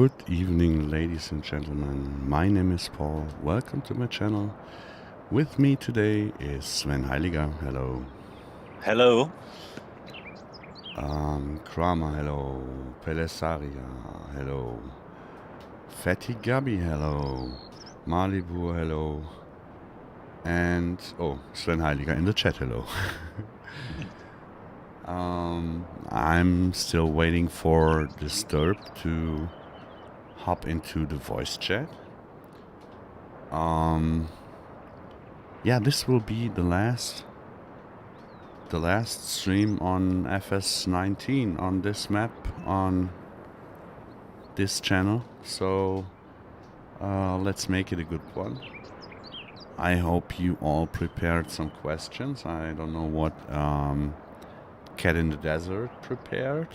Good evening, ladies and gentlemen. My name is Paul. Welcome to my channel. With me today is Sven Heiliger. Hello. Hello. Kramer. Hello. Pelesaria. Hello. Fatty Gabi. Hello. Malibu. Hello. And Sven Heiliger in the chat. Hello. I'm still waiting for Disturb to hop into the voice chat. Yeah, this will be the last stream on FS19 on this map on this channel. So let's make it a good one. I hope you all prepared some questions. I don't know what Cat in the Desert prepared.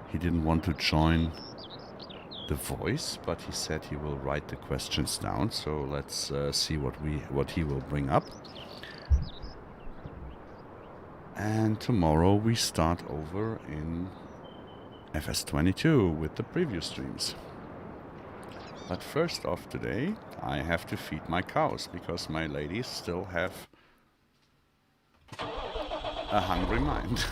He didn't want to join the voice, but he said he will write the questions down. So let's see what he will bring up. And tomorrow we start over in FS22 with the previous streams. But first off today, I have to feed my cows because my ladies still have a hungry mind.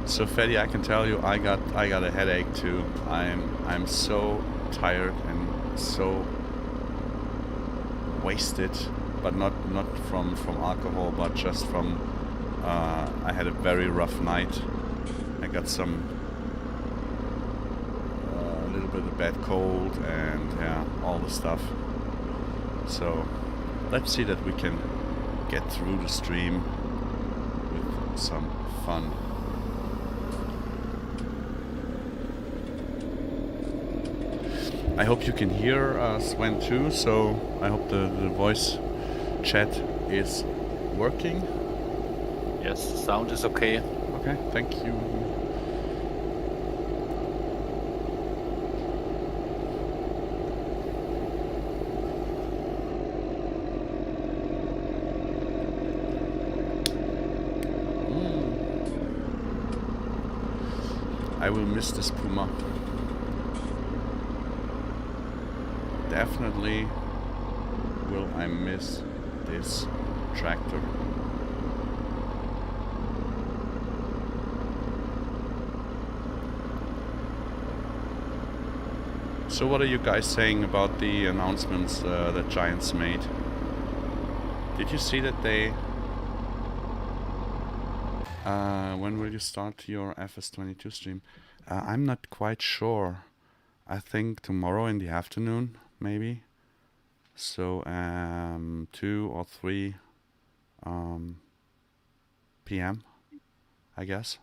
So Freddy, I can tell you, I got a headache too. I'm so tired and so wasted, but not from alcohol, but just from I had a very rough night. I got some a little bit of bad cold and yeah, all the stuff. So let's see that we can get through the stream with some fun. I hope you can hear Sven too, so I hope the voice chat is working. Yes, sound is okay. Okay, thank you. I will miss this Puma. Definitely will I miss this tractor. So what are you guys saying about the announcements that Giants made? Did you see that they... when will you start your FS22 stream? I'm not quite sure. I think tomorrow in the afternoon, maybe. So 2 or 3 p.m. I guess.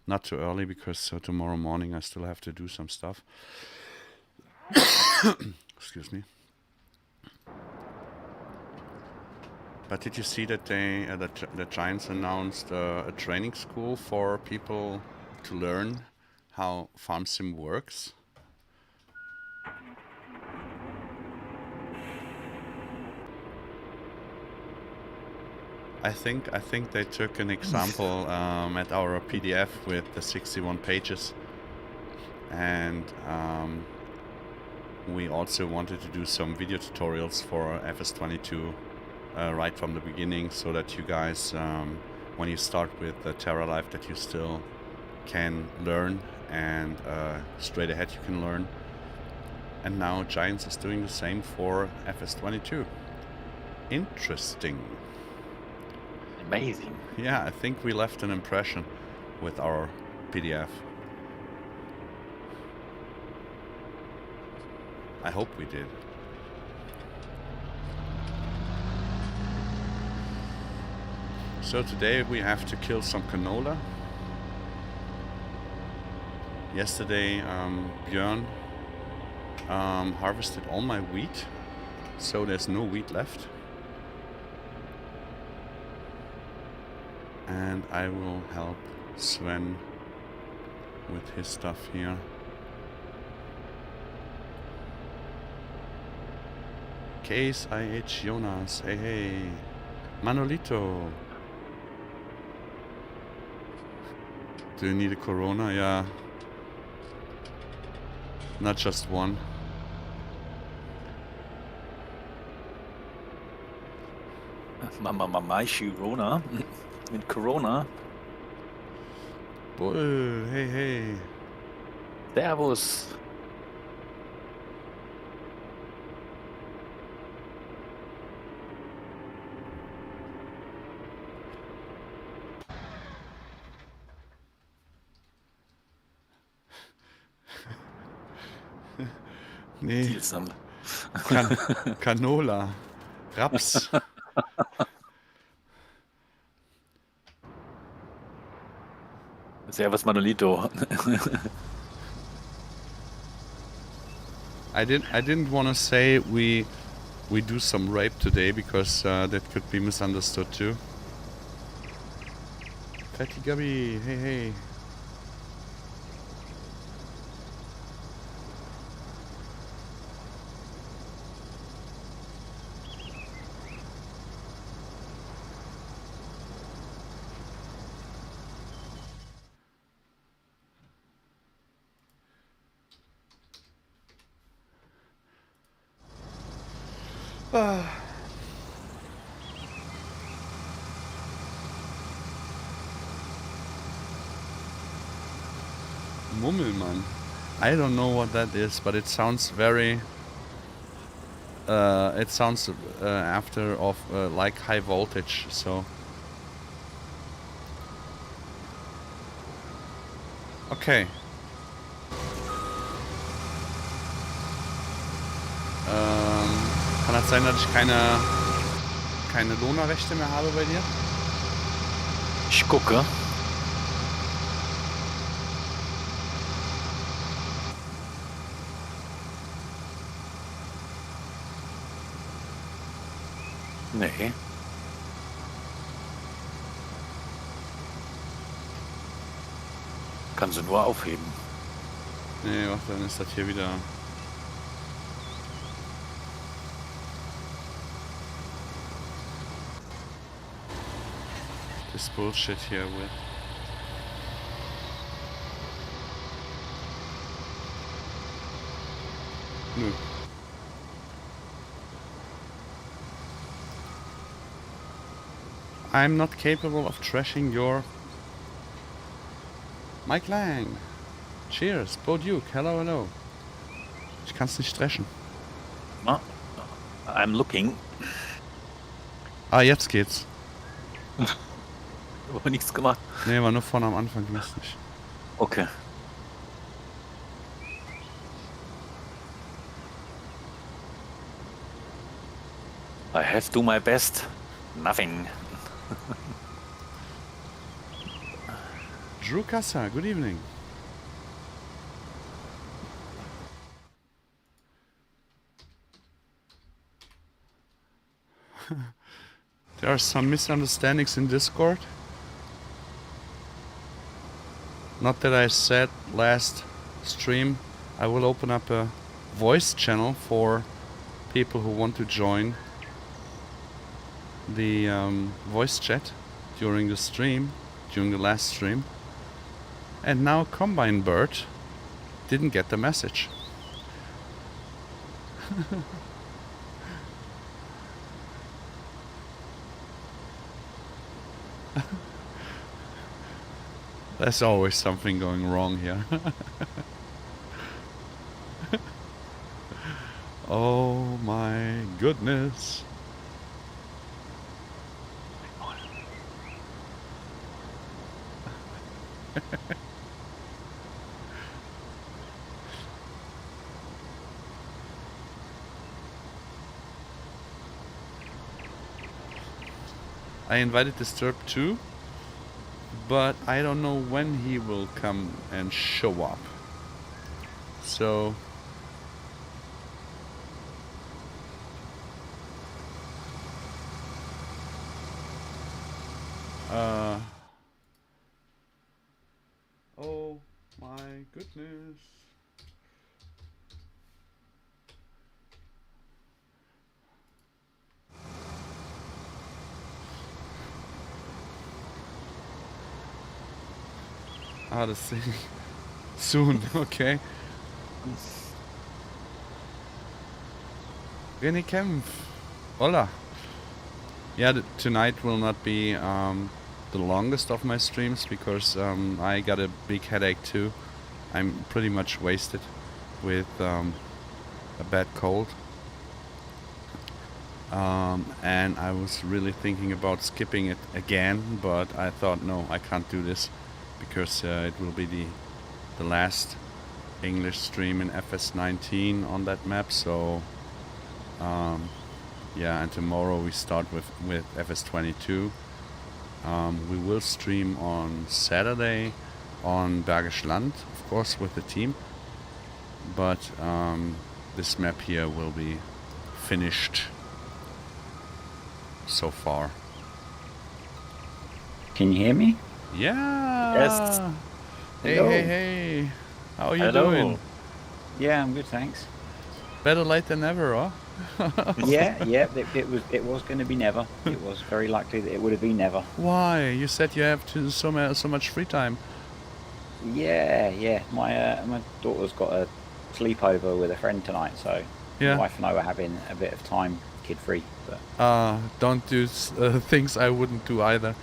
Not too early because tomorrow morning I still have to do some stuff. Excuse me. But did you see that they the Giants announced a training school for people to learn how farm sim works? I think they took an example at our PDF with the 61 pages, and we also wanted to do some video tutorials for FS22 right from the beginning, so that you guys, when you start with Terra Life, that you still can learn and straight ahead you can learn. And now Giants is doing the same for FS22. Interesting. Amazing. Yeah, I think we left an impression with our PDF. I hope we did. So today we have to kill some canola. Yesterday Björn harvested all my wheat, so there's no wheat left. And I will help Sven with his stuff here. Case IH Jonas, hey. Manolito. Do you need a Corona? Yeah. Not just one. Mama, Corona. Mit Corona. Bull, hey, hey. Servus. Nee, Dealsam. Canola. Raps. Servus Manolito. I didn't want to say we do some rape today because that could be misunderstood too. Fatty Gubby, hey, hey. Mummelmann. I don't know what that is, but it sounds very. It sounds after of like high voltage. So. Okay. Kann das sein, dass ich keine Lohnerrechte mehr habe bei dir? Ich gucke. Nee. Kann sie nur aufheben. Nee, warte, dann ist das hier wieder. This bullshit here with. Nö. I'm not capable of trashing your. Mike Lang. Cheers. Bo Duke. Hello, hello. Ich kann's nicht trashen. I'm looking. Ah, jetzt geht's. Aber nichts gemacht. Nee, war nur vorne am Anfang, gemisst nicht. Okay. I have to my best. Nothing. Drew Casa, good evening. There are some misunderstandings in Discord. Not that I said last stream, I will open up a voice channel for people who want to join the voice chat during the stream, during the last stream. And now Combine Bird didn't get the message. There's always something going wrong here. Oh my goodness. I invited Disturb too, but I don't know when he will come and show up. So oh my goodness. Ah, das thing. Soon, okay. René Kempf. Hola. Yeah, tonight will not be the longest of my streams because I got a big headache too. I'm pretty much wasted with a bad cold. And I was really thinking about skipping it again, but I thought, no, I can't do this because it will be the last English stream in FS19 on that map. So yeah, and tomorrow we start with FS22. We will stream on Saturday on Bergisch Land, of course, with the team. But this map here will be finished so far. Can you hear me? Yeah. Yes. Hey, Hello. hey. How are you Hello. doing? Yeah, I'm good, thanks. Better late than never, huh? Yeah, it was going to be never. It was very likely that it would have been never. Why? You said you have so much free time. Yeah. My daughter's got a sleepover with a friend tonight, so Yeah. my wife and I were having a bit of time, kid-free. But Don't do things I wouldn't do either.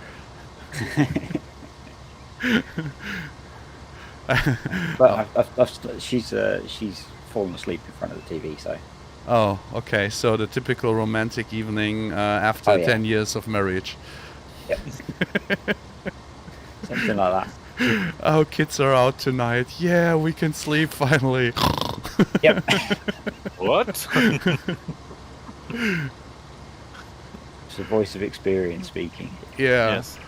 she's fallen asleep in front of the TV, so. Oh, okay. So the typical romantic evening after Oh, yeah. 10 years of marriage. Yep. Something like that. Oh, kids are out tonight. Yeah, we can sleep finally. Yep. What? It's the voice of experience speaking. Yeah. Yes.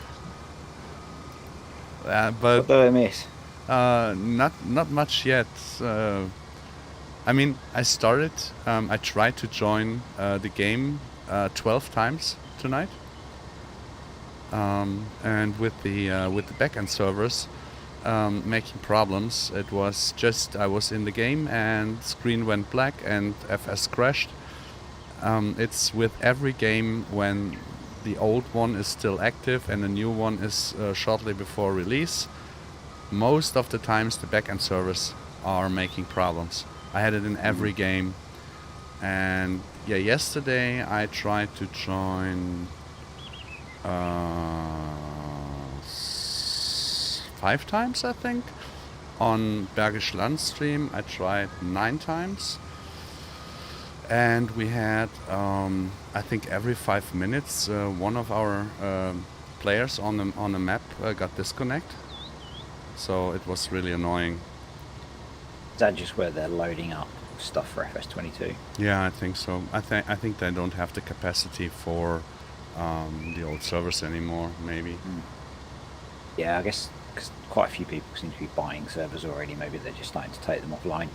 But What did I miss? not much yet. I mean, I tried to join the game 12 times tonight. And with the backend servers making problems, it was just I was in the game and screen went black and FS crashed. It's with every game when the old one is still active and the new one is shortly before release. Most of the times the backend servers are making problems. I had it in every game. And yeah, yesterday I tried to join 5 times, I think. On Bergisch Land stream I tried 9 times. And we had, I think every 5 minutes, one of our players on the map got disconnect. So it was really annoying. Is that just where they're loading up stuff for FS22? Yeah, I think so. I think they don't have the capacity for the old servers anymore, maybe. Yeah, I guess because quite a few people seem to be buying servers already. Maybe they're just starting to take them offline.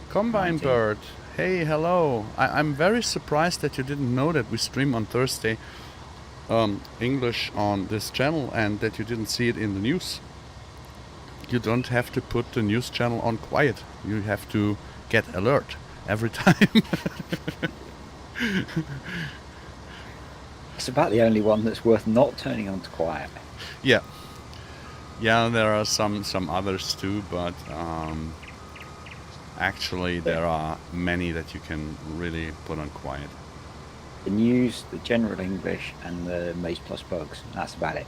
Combine Bird, hey, hello. I'm very surprised that you didn't know that we stream on Thursday English on this channel and that you didn't see it in the news. You don't have to put the news channel on quiet. You have to get alert every time. It's about the only one that's worth not turning on to quiet. Yeah. Yeah, there are some others too, but actually there are many that you can really put on quiet. The news, the general English, and the Maze Plus bugs. That's about it.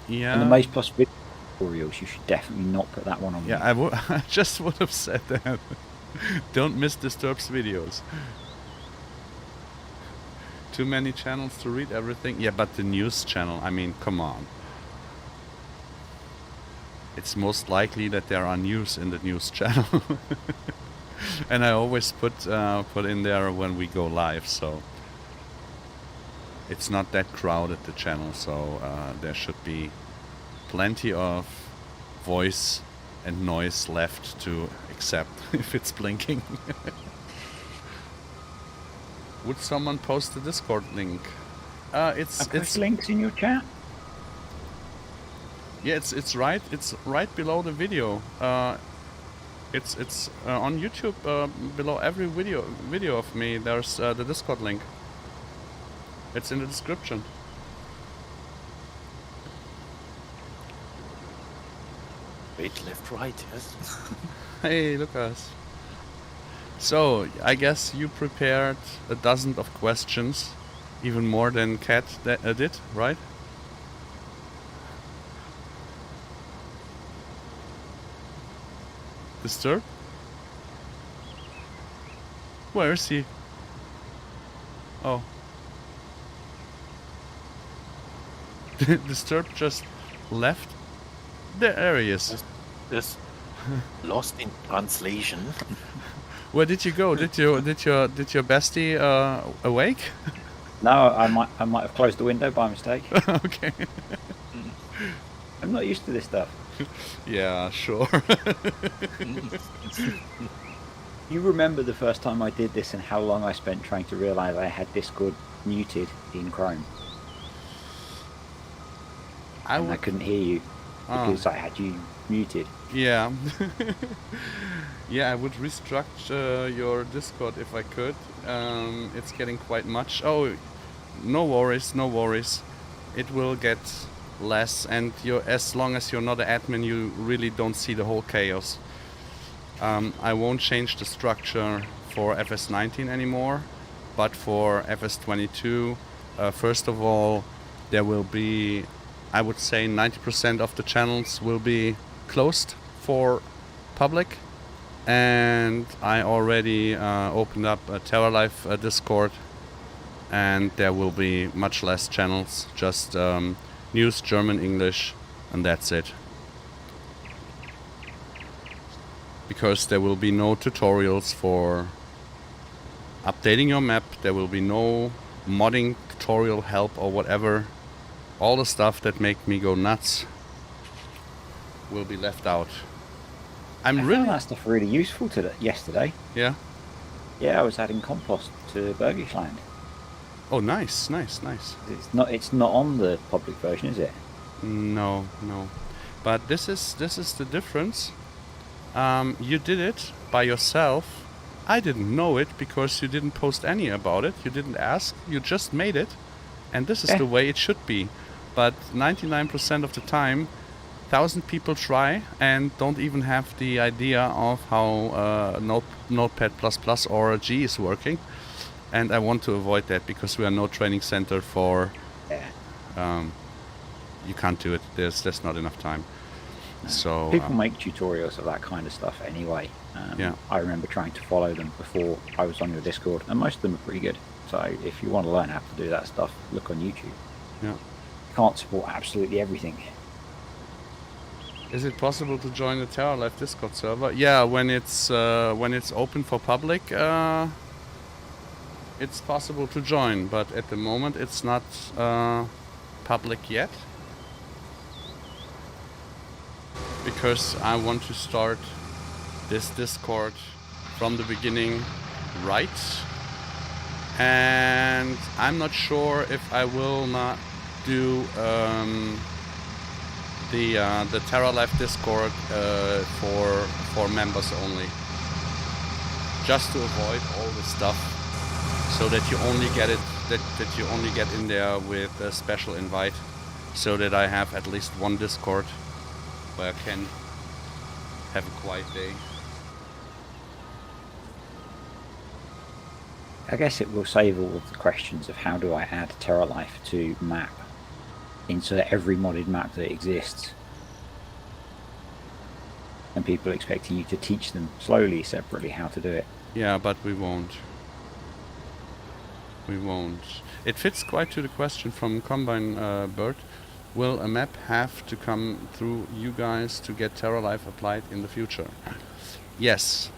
Yeah. And the Maze Plus video tutorials, you should definitely not put that one on. Yeah, I just would have said that. Don't miss Disturb's videos. Too many channels to read everything. Yeah, but the news channel, I mean, come on. It's most likely that there are news in the news channel. And I always put in there when we go live, so it's not that crowded, the channel, so there should be plenty of voice and noise left to accept if it's blinking. Would someone post the Discord link? It's links in your chat. Yeah, it's right below the video. It's on YouTube below every video of me. There's the Discord link. It's in the description. Wait, left, right, yes. Hey, Lucas. So, I guess you prepared a dozen of questions, even more than Kat did, right? Disturb? Where is he? Oh. Disturb just left? There he is. Yes. Lost in translation. Where did you go? Did your bestie awake? No, I might have closed the window by mistake. Okay. I'm not used to this stuff. Yeah, sure. You remember the first time I did this and how long I spent trying to realise I had Discord muted in Chrome? I couldn't hear you because I had you muted. Yeah. Yeah, I would restructure your Discord if I could. It's getting quite much. Oh, no worries, no worries. It will get less, and as long as you're not an admin, you really don't see the whole chaos. I won't change the structure for FS19 anymore, but for FS22, first of all, there will be, I would say 90% of the channels will be closed for public, and I already opened up a TerraLife Discord, and there will be much less channels, just news, German, English, and that's it. Because there will be no tutorials for updating your map, there will be no modding tutorial help or whatever. All the stuff that make me go nuts will be left out. I found that stuff really useful yesterday. Yeah? Yeah, I was adding compost to Bergish land. Oh, nice, nice, nice. It's not on the public version, is it? No. But this is the difference. You did it by yourself. I didn't know it because you didn't post any about it. You didn't ask. You just made it. And this is the way it should be. But 99% of the time, 1,000 people try and don't even have the idea of how Notepad++ or G is working. And I want to avoid that because we are no training center for... you can't do it. There's not enough time. So people make tutorials of that kind of stuff anyway. I remember trying to follow them before I was on your Discord, and most of them are pretty good. So if you want to learn how to do that stuff, look on YouTube. Yeah. Can't support absolutely everything. Is it possible to join the TerraLife Discord server? Yeah, when it's open for public, it's possible to join, but at the moment it's not public yet. Because I want to start this Discord from the beginning right. And I'm not sure if I will not do the TerraLife Discord for members only. Just to avoid all this stuff. So that you only get it that you only get in there with a special invite. So that I have at least one Discord where I can have a quiet day. I guess it will save all of the questions of how do I add TerraLife to map into every modded map that exists, and people expecting you to teach them slowly, separately how to do it. Yeah, but we won't. We won't. It fits quite to the question from Combine Bird. Will a map have to come through you guys to get TerraLife applied in the future? Yes.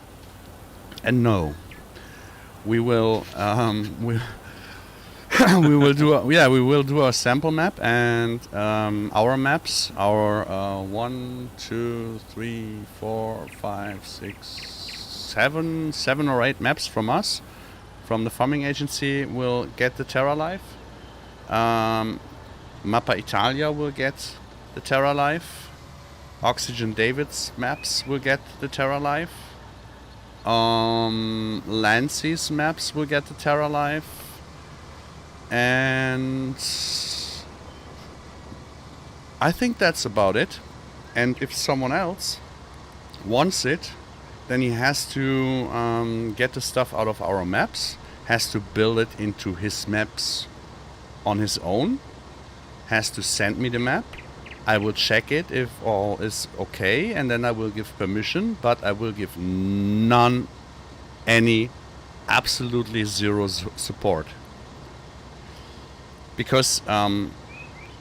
And no. We will we will do a sample map, and our maps, our 1, 2, 3, 4, 5, 6, 7 or 8 maps from us, from the farming agency, will get the TerraLife. Mappa Italia will get the TerraLife. Oxygen David's maps will get the TerraLife. Lancy's maps will get the TerraLife. And I think that's about it. And if someone else wants it, then he has to get the stuff out of our maps, has to build it into his maps on his own, has to send me the map. I will check it if all is okay, and then I will give permission, but I will give absolutely zero support. Because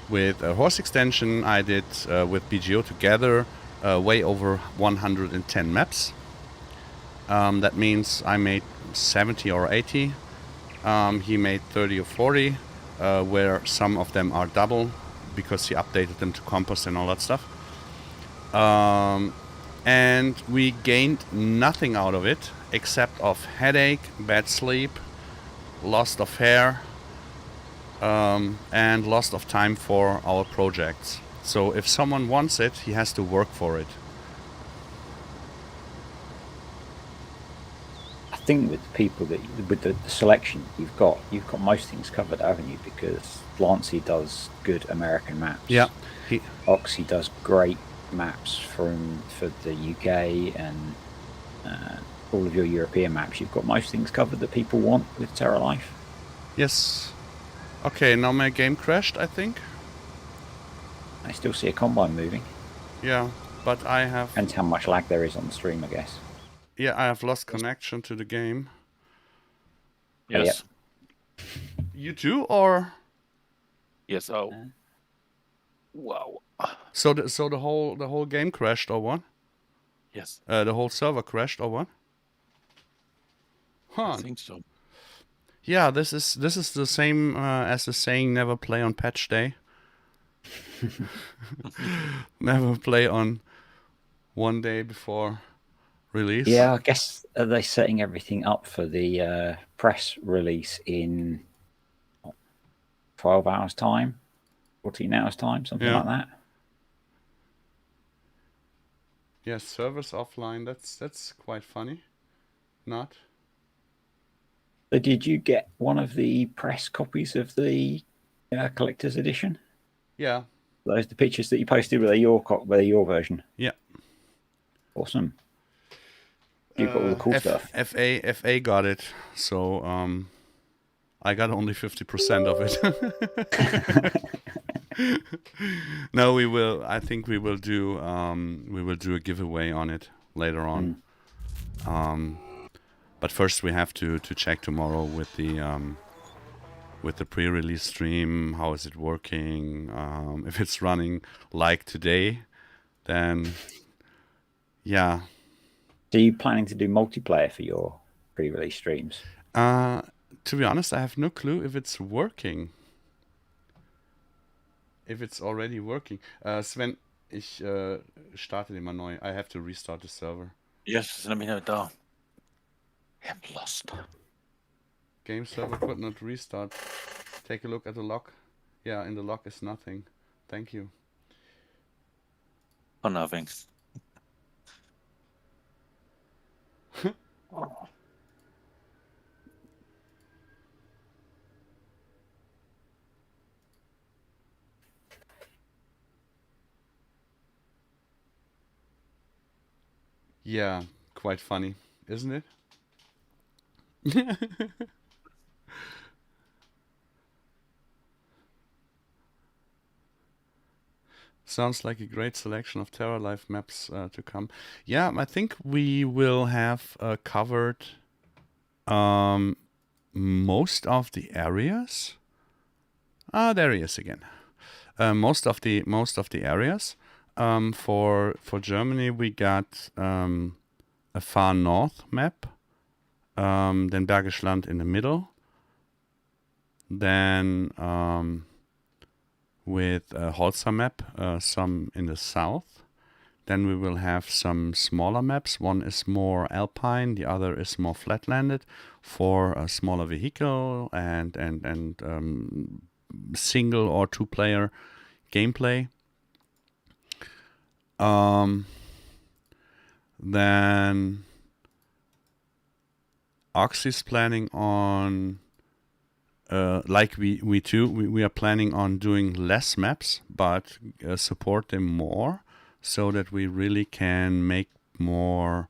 with a horse extension I did with BGO together way over 110 maps. That means I made 70 or 80. He made 30 or 40, where some of them are double because he updated them to compost and all that stuff. And we gained nothing out of it except of headache, bad sleep, loss of hair, and loss of time for our projects. So if someone wants it, he has to work for it. I think with the people with the selection you've got most things covered, haven't you? Because Lancey does good American maps. Yeah. Oxy does great maps for the UK and all of your European maps. You've got most things covered that people want with Terra Life. Yes. Okay, now my game crashed, I think. I still see a combine moving. Yeah, but I have... Depends how much lag there is on the stream, I guess. Yeah, I have lost connection to the game. Yes. Yep. You too, or? Yes. Oh. Wow. So the whole game crashed, or what? Yes. The whole server crashed, or what? Huh. I think so. Yeah, this is the same as the saying "never play on patch day." Never play on one day before release. Yeah, I guess are they setting everything up for the press release in 12 hours time, 14 hours time, something like that? Yeah, servers offline. That's quite funny. Not. So did you get one of the press copies of the collector's edition? Yeah. Those the pictures that you posted, were they your version? Yeah. Awesome. You've got all the cool stuff. FA got it, so I got only 50% of it. No, we will. I think we will do a giveaway on it later on. But first we have to check tomorrow with the pre-release stream. How is it working? If it's running like today, then yeah. So you planning to do multiplayer for your pre-release streams? To be honest, I have no clue if it's working. If it's already working. Sven, ich starte den mal neu. I have to restart the server. Yes, let me know da. I'm lost. Game server could not restart. Take a look at the log. Yeah, in the log is nothing. Thank you. Oh, nothing. Yeah, quite funny, isn't it? Sounds like a great selection of Terra Life maps to come. Yeah, I think we will have covered most of the areas. Ah, there he is again. Most of the areas. For Germany, we got a far north map. Then Bergisch Land in the middle. Then with a Holzer map, some in the south. Then we will have some smaller maps. One is more alpine, the other is more flatlanded for a smaller vehicle and single or two-player gameplay. Then Oxy's planning on like we too, we are planning on doing less maps but support them more. so that we really can make more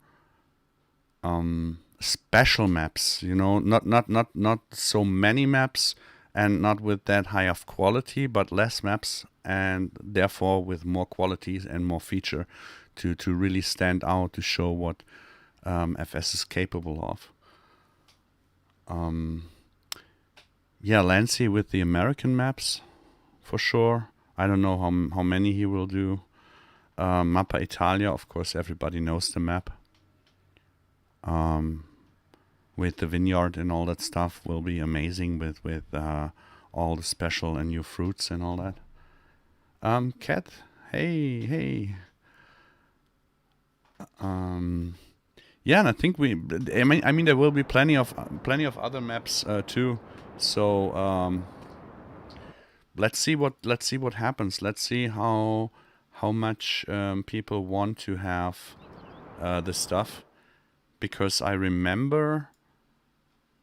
special maps, you know, not so many maps and not with that high of quality, but less maps and therefore with more qualities and more feature to really stand out, to show what FS is capable of. Yeah, Lancy with the American maps for sure. I don't know how many he will do. Mappa Italia, of course, everybody knows the map. With the vineyard and all that stuff will be amazing with all the special and new fruits and all that. Kat, hey. Yeah, and I think I mean there will be plenty of other maps too. So let's see what happens. Let's see how much people want to have this stuff, because I remember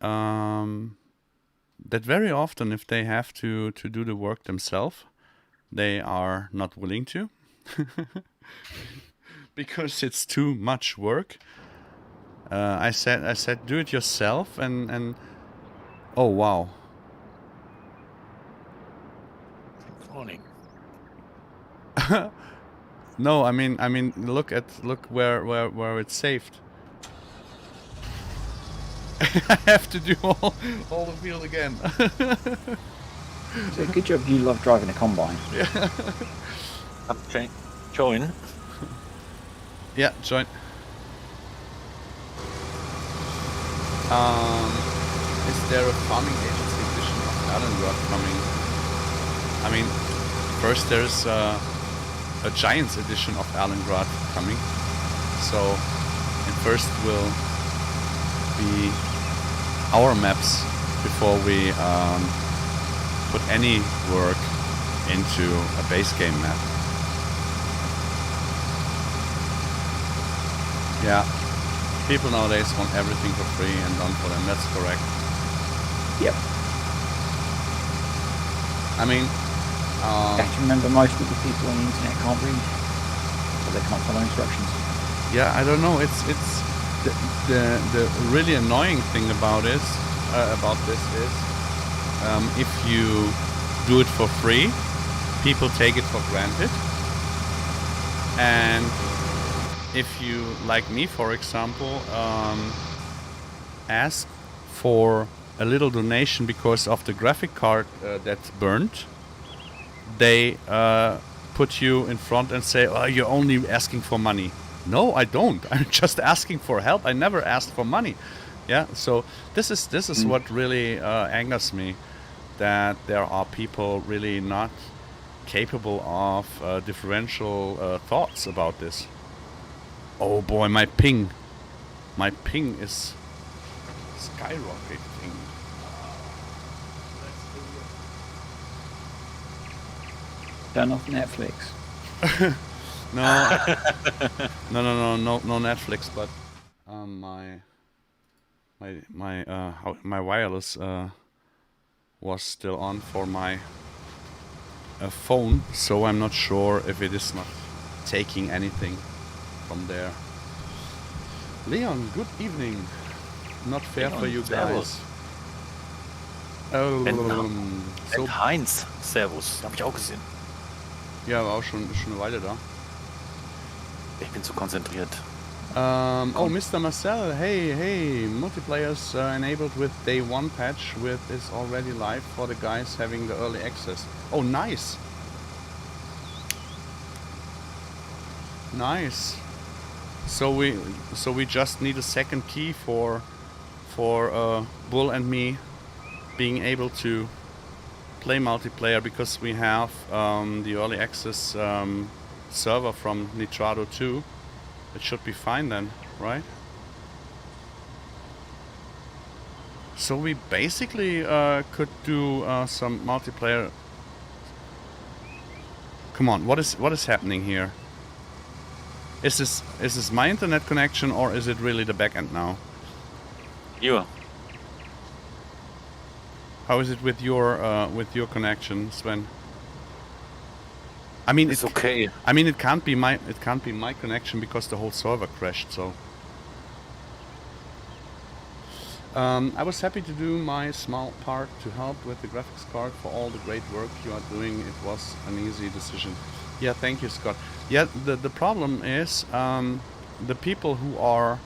that very often if they have to do the work themselves, they are not willing to because it's too much work. I said do it yourself and oh wow. Morning. No, I mean look where it's saved. I have to do all the field again. So good job you love driving a combine. Yeah. Join. Yeah, join. Is there a farming agency edition of Landwirtschaftssimulator coming? I mean, first there's a Giants edition of Landwirtschaftssimulator coming. So, and first will be our maps before we put any work into a base game map. Yeah, people nowadays want everything for free and done for them. That's correct. Yep. I mean, you have to remember most of the people on the internet can't read, so they can't follow instructions. Yeah, I don't know. It's the really annoying thing about this is if you do it for free, people take it for granted, and if you, like me for example, ask for a little donation because of the graphic card that's burnt, they put you in front and say, oh, you're only asking for money. No, I don't. I'm just asking for help. I never asked for money. Yeah, so this is what really angers me, that there are people really not capable of differential thoughts about this. Oh boy, my ping is skyrocketing. Turn off Netflix. No, no Netflix, but my wireless was still on for my phone, so I'm not sure if it is not taking anything from there. Leon, good evening. Not fair Leon, for you servus. guys. Oh, so Und Heinz, Servus, habe ich auch gesehen. ja, war auch schon eine Weile da. Ich bin zu konzentriert. Oh, Mr. Marcel, hey, multiplayer's enabled with day 1 patch with is already live for the guys having the early access. Oh, nice. Nice. So we just need a second key for Bull and me being able to play multiplayer, because we have the early access server from Nitrado 2. It should be fine then, right? So we basically could do some multiplayer. Come on, what is happening here? Is this my internet connection, or is it really the backend now? You. How is it with your connection, Sven? I mean, It's okay. I mean, it can't be my connection because the whole server crashed. So I was happy to do my small part to help with the graphics card for all the great work you are doing. It was an easy decision. Yeah, thank you, Scott. Yeah, the problem is the people who are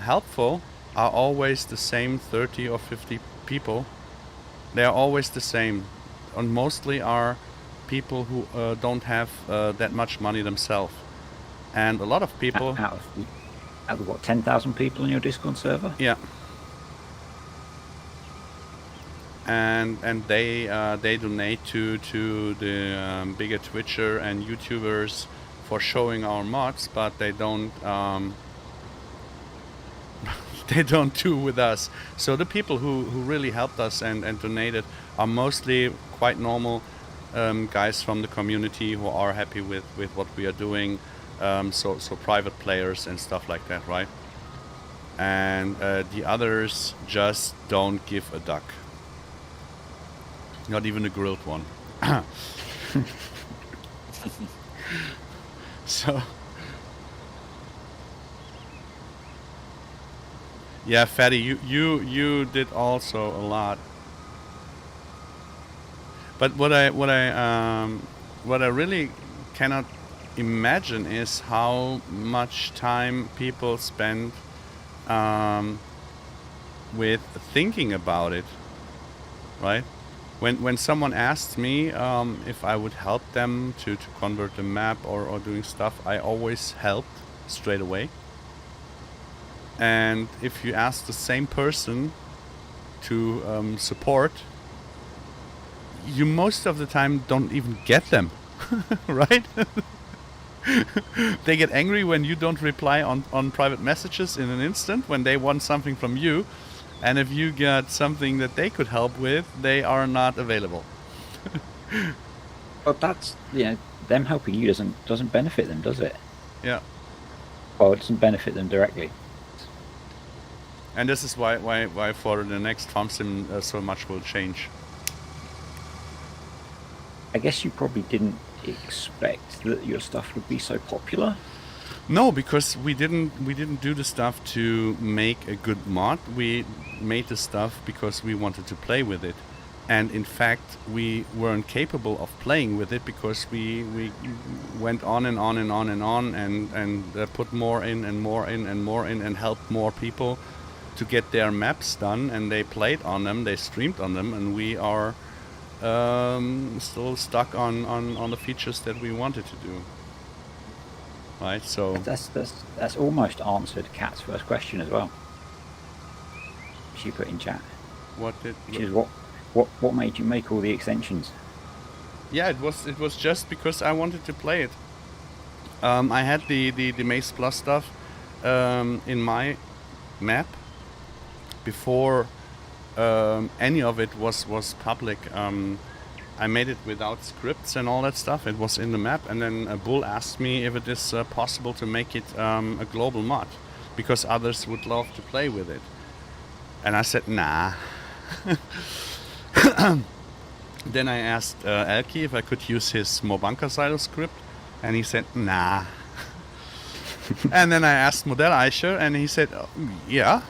helpful are always the same 30 or 50 people. They are always the same, and mostly are people who don't have that much money themselves. And a lot of people Out of what, 10,000 people on your Discord server? Yeah. And they donate to the bigger Twitcher and YouTubers for showing our mods, but they don't they don't do with us. So the people who really helped us and donated are mostly quite normal guys from the community who are happy with what we are doing. So private players and stuff like that, right? And the others just don't give a duck. Not even a grilled one. So yeah, Fatty, you did also a lot. But what I really cannot imagine is how much time people spend with thinking about it, right? When someone asks me if I would help them to convert the map or doing stuff, I always helped straight away. And if you ask the same person to support, you most of the time don't even get them, right? They get angry when you don't reply on private messages in an instant when they want something from you. And if you get something that they could help with, they are not available. But that's, them helping you doesn't benefit them, does it? Yeah. Well, it doesn't benefit them directly. And this is why for the next farm sim so much will change. I guess you probably didn't expect that your stuff would be so popular. No, because we didn't do the stuff to make a good mod. We made the stuff because we wanted to play with it. And in fact, we weren't capable of playing with it because we went on and on and on and on and put more in and more in and more in and helped more people to get their maps done, and they played on them, they streamed on them, and we are still stuck on the features that we wanted to do. Right, so that's almost answered Kat's first question as well. She put in chat. Which is what made you make all the extensions? Yeah, it was just because I wanted to play it. I had the Maze Plus stuff in my map before any of it was public. I made it without scripts and all that stuff. It was in the map, and then Bull asked me if it is possible to make it a global mod, because others would love to play with it. And I said, nah. Then I asked Elke if I could use his Mobanka Silo script, and he said, nah. And then I asked Modelleicher, and he said, oh, yeah.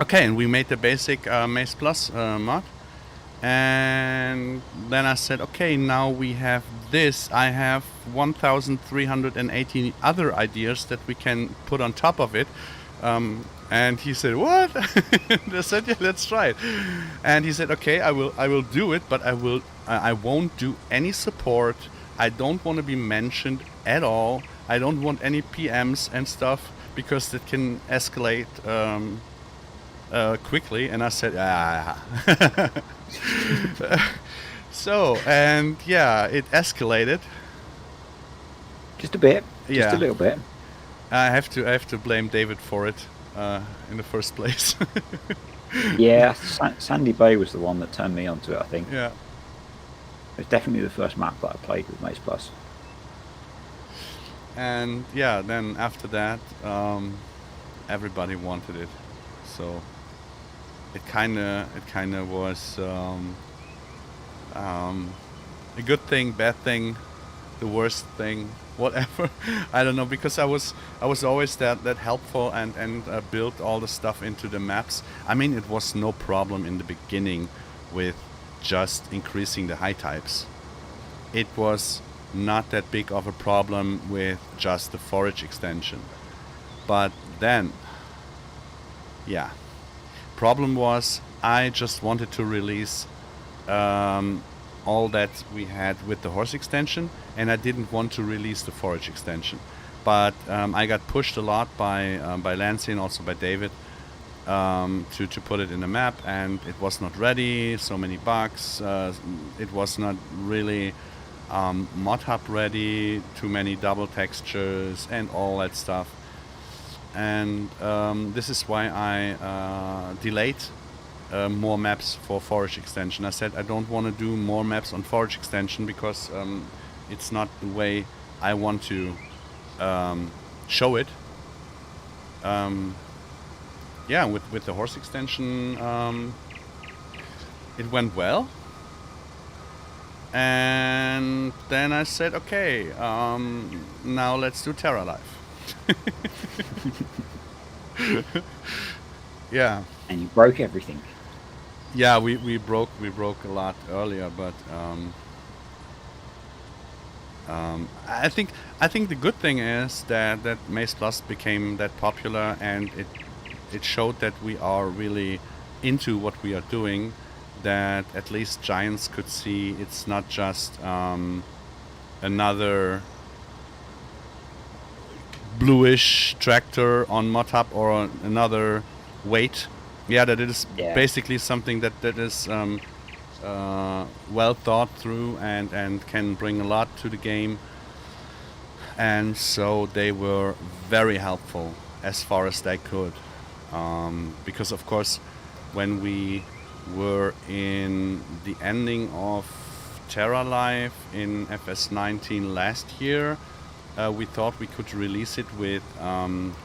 Okay, and we made the basic Maze Plus mod. And then I said, okay, now we have this. I have 1,380 other ideas that we can put on top of it. And he said, what? I said, yeah, let's try it. And he said, okay, I will do it, but I won't do any support. I don't want to be mentioned at all. I don't want any PMs and stuff, because that can escalate quickly. And I said, So, and yeah, it escalated. Just a bit. Yeah. Just a little bit. I have to blame David for it in the first place. Yeah, Sandy Bay was the one that turned me onto it, I think. Yeah. It was definitely the first map that I played with Maze Plus. And yeah, then after that, everybody wanted it, so it kind of was A good thing, bad thing, the worst thing, whatever. I don't know, because I was always that helpful and built all the stuff into the maps. I mean, it was no problem in the beginning with just increasing the high types. It was not that big of a problem with just the forage extension. But then, yeah, problem was I just wanted to release all that we had with the horse extension, and I didn't want to release the forage extension. But I got pushed a lot by Lancy and also by David to put it in the map, and it was not ready. So many bugs. It was not really mod hub ready. Too many double textures and all that stuff. And this is why I delayed more maps for forage extension. I said I don't want to do more maps on forage extension because it's not the way I want to show it. Yeah, with the horse extension, it went well. And then I said, okay, now let's do Terra Life. Yeah. And you broke everything. Yeah, we broke a lot earlier, but I think the good thing is that Maze Plus became that popular, and it showed that we are really into what we are doing. That at least Giants could see it's not just another bluish tractor on mod hub or another weight. Yeah, that it is basically something that is well thought through and can bring a lot to the game. And so they were very helpful as far as they could. Because of course, when we were in the ending of Terra Life in FS19 last year, we thought we could release it with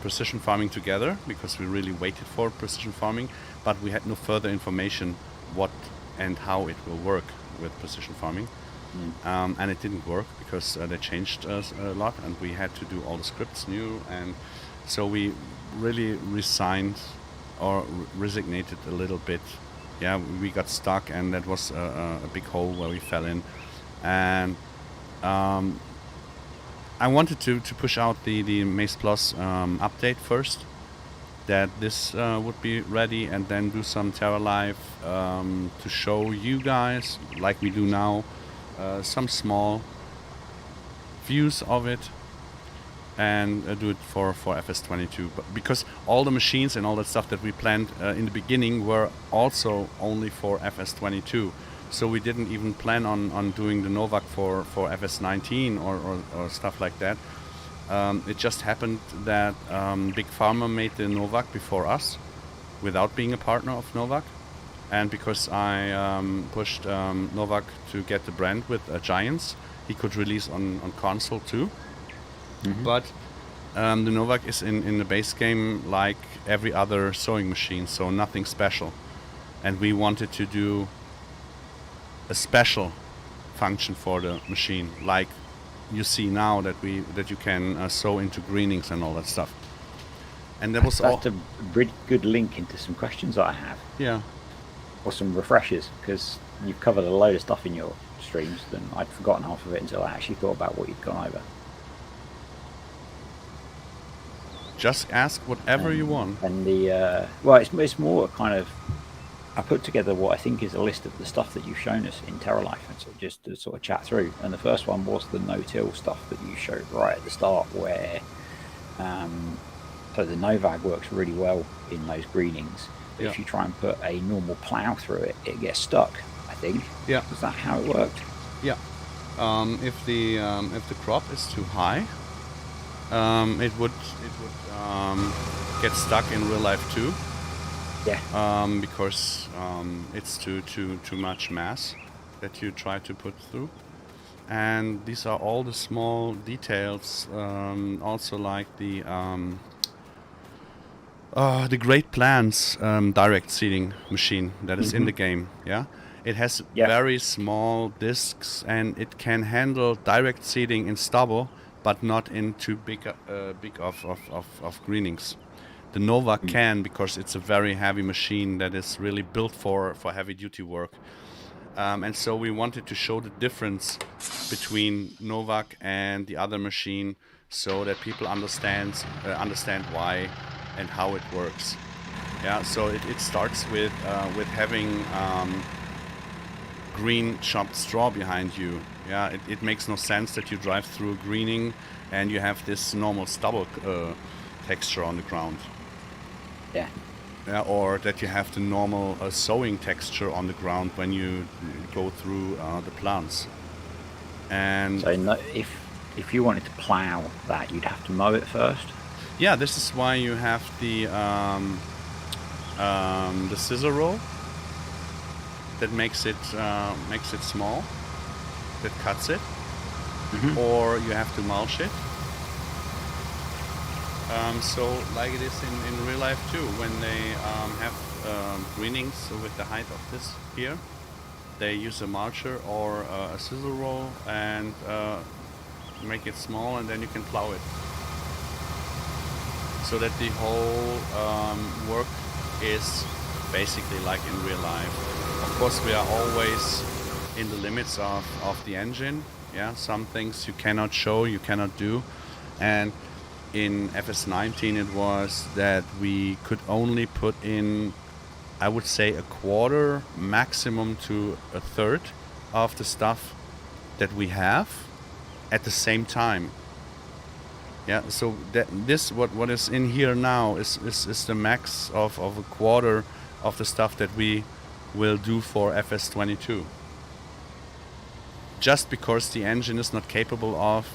precision farming together, because we really waited for precision farming, but we had no further information what and how it will work with precision farming. And it didn't work because they changed us a lot, and we had to do all the scripts new, and so we really resigned or resignated a little bit. Yeah, we got stuck, and that was a big hole where we fell in. And I wanted to push out the Maze Plus update first, that this would be ready, and then do some Terra Life to show you guys, like we do now, some small views of it, and do it for FS22. But because all the machines and all that stuff that we planned in the beginning were also only for FS22. So we didn't even plan on doing the Novak for FS19 or stuff like that. It just happened that Big Pharma made the Novak before us, without being a partner of Novak. And because I pushed Novak to get the brand with Giants, he could release on console too. Mm-hmm. But the Novak is in the base game like every other sewing machine, so nothing special. And we wanted to do a special function for the machine, like you see now that you can sew into greenings and all that stuff. And that was all. That's a pretty good link into some questions that I have. Yeah. Or some refreshers, because you've covered a load of stuff in your streams, and I'd forgotten half of it until I actually thought about what you'd gone over. Just ask whatever you want. And the well, it's more kind of, I put together what I think is a list of the stuff that you've shown us in Terra Life, and so just to sort of chat through. And the first one was the no-till stuff that you showed right at the start, where so the Novag works really well in those greenings. But if you try and put a normal plough through it, it gets stuck, I think. Yeah. Is that how it worked? Yeah. If the crop is too high, it would get stuck in real life too. Yeah. Because it's too much mass that you try to put through. And these are all the small details. Also like the Great Plans direct seeding machine that is in the game. Yeah. It has Yeah. very small discs, and it can handle direct seeding in stubble, but not into big of greenings. The Nova can, because it's a very heavy machine that is really built for heavy duty work. And so we wanted to show the difference between Novak and the other machine, so that people understand why and how it works. Yeah, so it starts with having green chopped straw behind you. Yeah, it makes no sense that you drive through a greening and you have this normal stubble texture on the ground. Yeah. Yeah, or that you have the normal sowing texture on the ground when you go through the plants. And So no, if you wanted to plow that, you'd have to mow it first. yeah, this is why you have the scissor roll that makes it small, that cuts it, or you have to mulch it. So like it is in real life too, when they have greenings with the height of this here, they use a mulcher or a scissor roll and make it small, and then you can plow it. So that the whole work is basically like in real life. Of course, we are always in the limits of the engine. Yeah, some things you cannot show, you cannot do. And in FS19 it was that we could only put in, I would say, a quarter, maximum to a third of the stuff that we have at the same time. Yeah, so that this what is in here now is the max of a quarter of the stuff that we will do for FS22. Just because the engine is not capable of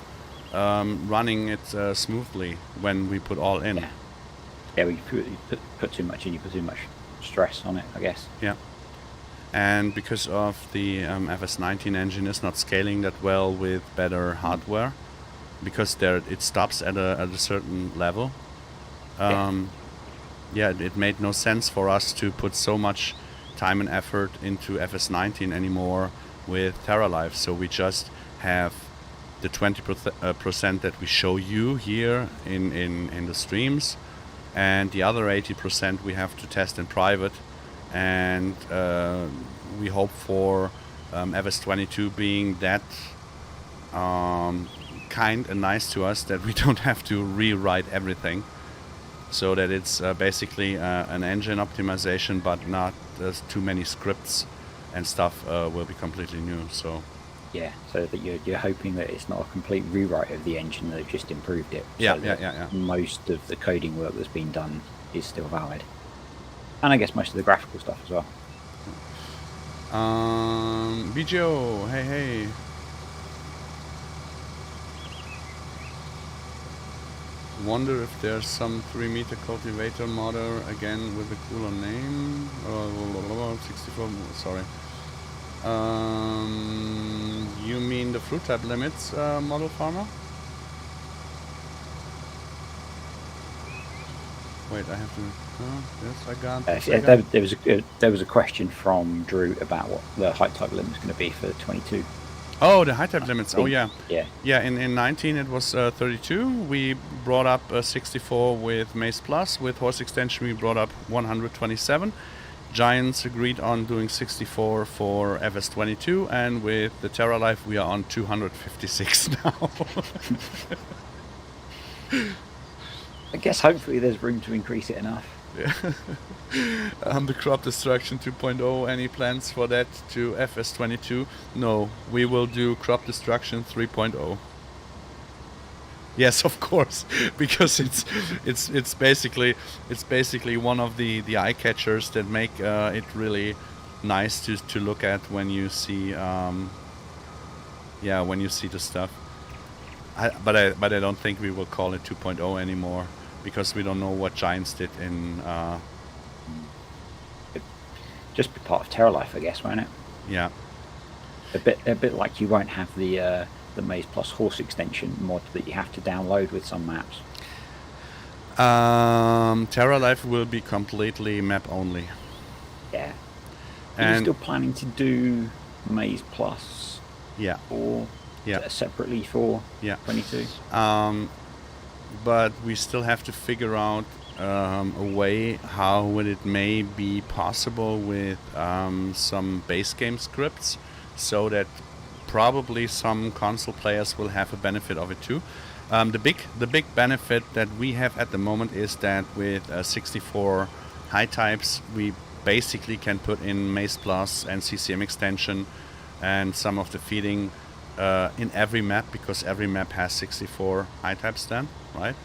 running it smoothly when we put all in. Yeah, you put too much in, you put too much stress on it, I guess. Yeah. And because of the FS19 engine is not scaling that well with better hardware, because it stops at a certain level. It made no sense for us to put so much time and effort into FS19 anymore with TerraLife. So we just have the 20% that we show you here in the streams, and the other 80% we have to test in private. And we hope for FS22 being that kind and nice to us that we don't have to rewrite everything, so that it's basically an engine optimization, but not too many scripts and stuff will be completely new. So yeah, so that you're hoping that it's not a complete rewrite of the engine, they've just improved it. Yeah, so yeah. Most of the coding work that's been done is still valid, and I guess most of the graphical stuff as well. BGO, hey. Wonder if there's some 3-meter cultivator model again with a cooler name. 64. Sorry. You mean the fruit type limits model farmer? Wait, I have to. Yes, I got. There was a question from Drew about what the height type limit is going to be for 22. Oh, the high type limits. Oh, yeah. Yeah. In 19 it was 32. We brought up 64 with Maze Plus. With horse extension we brought up 127. Giants agreed on doing 64 for FS22, and with the TerraLife we are on 256 now. I guess hopefully there's room to increase it enough. Yeah. The crop destruction 2.0, any plans for that to FS22? No, we will do crop destruction 3.0. Yes, of course, because it's basically one of the eye catchers that make it really nice to look at when you see when you see the stuff. But I don't think we will call it 2.0 anymore, because we don't know what Giants did in. Just be part of TerraLife, I guess, won't it? Yeah. A bit like you won't have the Maze Plus horse extension mod that you have to download with some maps. TerraLife will be completely map only. Yeah. Are you And still planning to do Maze Plus yeah, or yeah, separately for yeah. 22? But we still have to figure out a way how it may be possible with some base game scripts, so that probably some console players will have a benefit of it too. The big benefit that we have at the moment is that with 64 high types, we basically can put in Maze Plus and CCM extension and some of the feeding in every map, because every map has 64 high types then, right?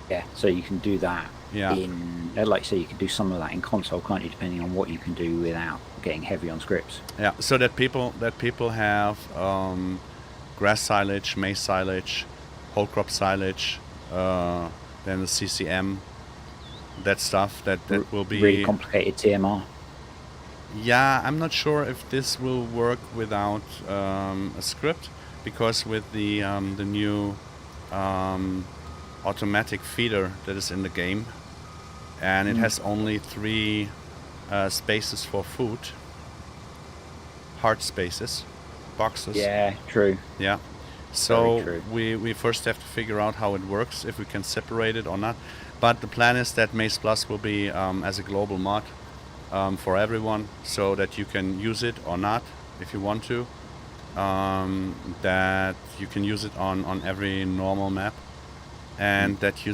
Yeah, so you can do that Yeah. in, like say, you can do some of that in console, can't you? Depending on what you can do without getting heavy on scripts. Yeah, so that people have grass silage, maize silage, whole crop silage, then the CCM, that stuff that will be really complicated TMR. Yeah, I'm not sure if this will work without a script, because with the new automatic feeder that is in the game, and it has only 3 spaces for food, hard spaces, boxes. Yeah, true. Yeah. So true. we first have to figure out how it works, if we can separate it or not. But the plan is that Maze Plus will be as a global mod for everyone, so that you can use it or not if you want to. That you can use it on every normal map, and that you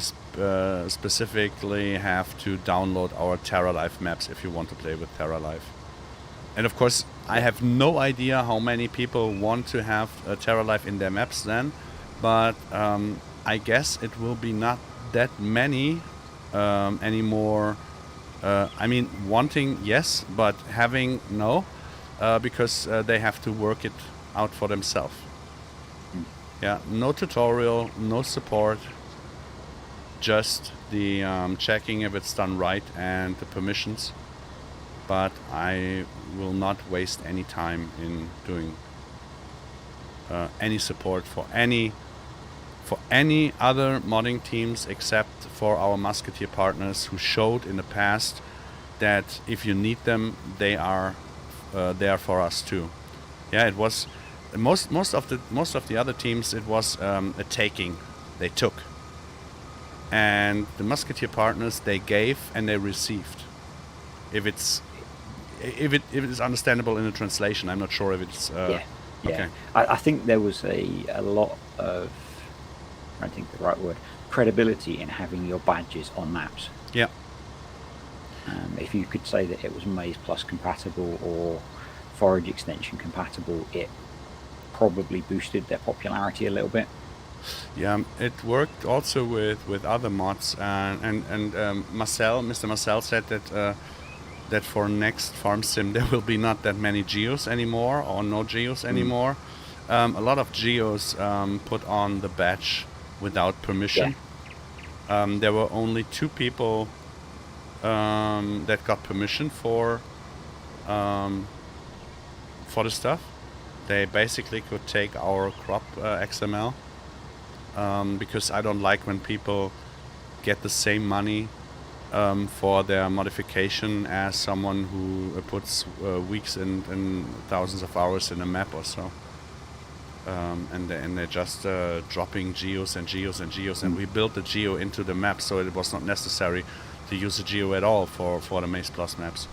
specifically have to download our Terra Life maps if you want to play with Terra Life. And of course, I have no idea how many people want to have Terra Life in their maps then, but I guess it will be not that many anymore. I mean, wanting, yes, but having, no, because they have to work it out for themselves. Yeah, no tutorial, no support, just the checking if it's done right and the permissions. But I will not waste any time in doing any support for any other modding teams, except for our Musketeer partners, who showed in the past that if you need them, they are there for us too. Yeah, it was most of the other teams. It was a taking, they took, and the Musketeer partners, they gave and they received. If it is understandable in the translation, I'm not sure if it's. Yeah. Okay. I think there was a lot of, I think the right word, credibility in having your badges on maps. Yeah. If you could say that it was Maze Plus compatible or Forage extension compatible, it probably boosted their popularity a little bit. Yeah, it worked also with other mods, and Mr. Marcel said that for next farm sim there will be not that many geos anymore, or no geos anymore. A lot of geos put on the badge without permission. Yeah. There were only 2 people that got permission for the stuff. They basically could take our crop XML, because I don't like when people get the same money for their modification as someone who puts weeks and thousands of hours in a map or so. And they're just dropping geos and geos and geos, and we built the geo into the map, so it was not necessary to use the geo at all for the Maze Plus maps.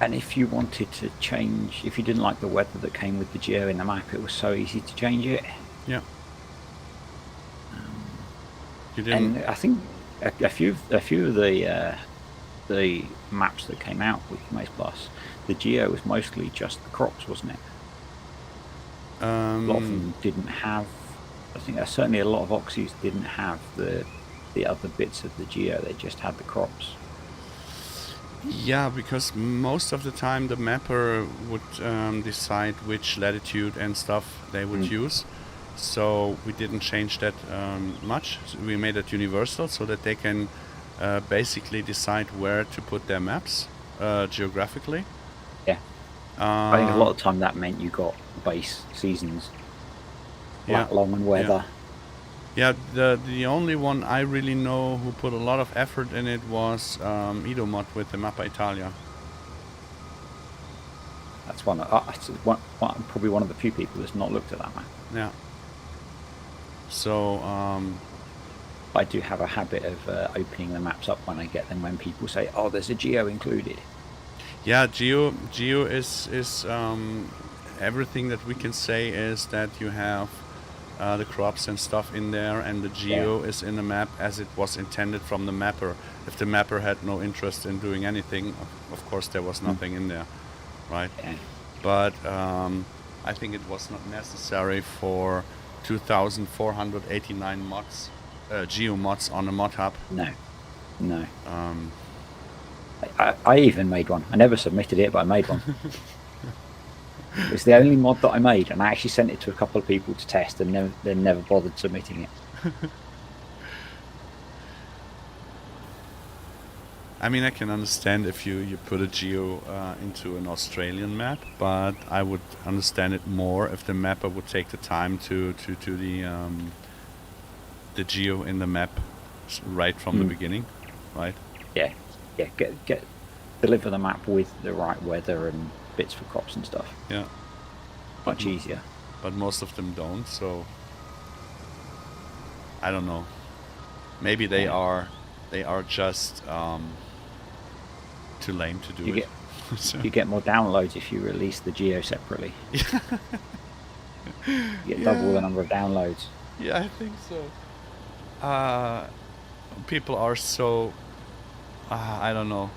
And if you wanted to change, if you didn't like the weather that came with the geo in the map, it was so easy to change it. Yeah. You didn't. And I think a few of the maps that came out with Maze Plus, the geo was mostly just the crops, wasn't it? A lot of them didn't have. I think certainly a lot of Oxys didn't have the other bits of the geo. They just had the crops. Yeah, because most of the time the mapper would decide which latitude and stuff they would use. So we didn't change that much. So we made it universal so that they can basically decide where to put their maps geographically. Yeah. I think a lot of the time that meant you got base seasons. Yeah. Long and weather. Yeah, the only one I really know who put a lot of effort in it was Idomod with the Mappa Italia. It's probably one of the few people that's not looked at that map. Yeah. So I do have a habit of opening the maps up when I get them when people say, "Oh, there's a geo included." yeah, geo is everything that we can say is that you have the crops and stuff in there, and the geo is in the map as it was intended from the mapper. If the mapper had no interest in doing anything, of course there was nothing in there, right? Yeah. But I think it was not necessary for 2,489 mods, geo mods on the mod hub. No. I even made one. I never submitted it, but I made one. It's the only mod that I made, and I actually sent it to a couple of people to test, and they never bothered submitting it. I mean, I can understand if you put a geo into an Australian map, but I would understand it more if the mapper would take the time to the geo in the map right from the beginning, right? Yeah. Deliver the map with the right weather and bits for crops and stuff. Yeah. Much easier. But most of them don't, so I don't know. Maybe they are just too lame to do it. So. You get more downloads if you release the geo separately. You get double the number of downloads. Yeah, I think so. People are so I don't know.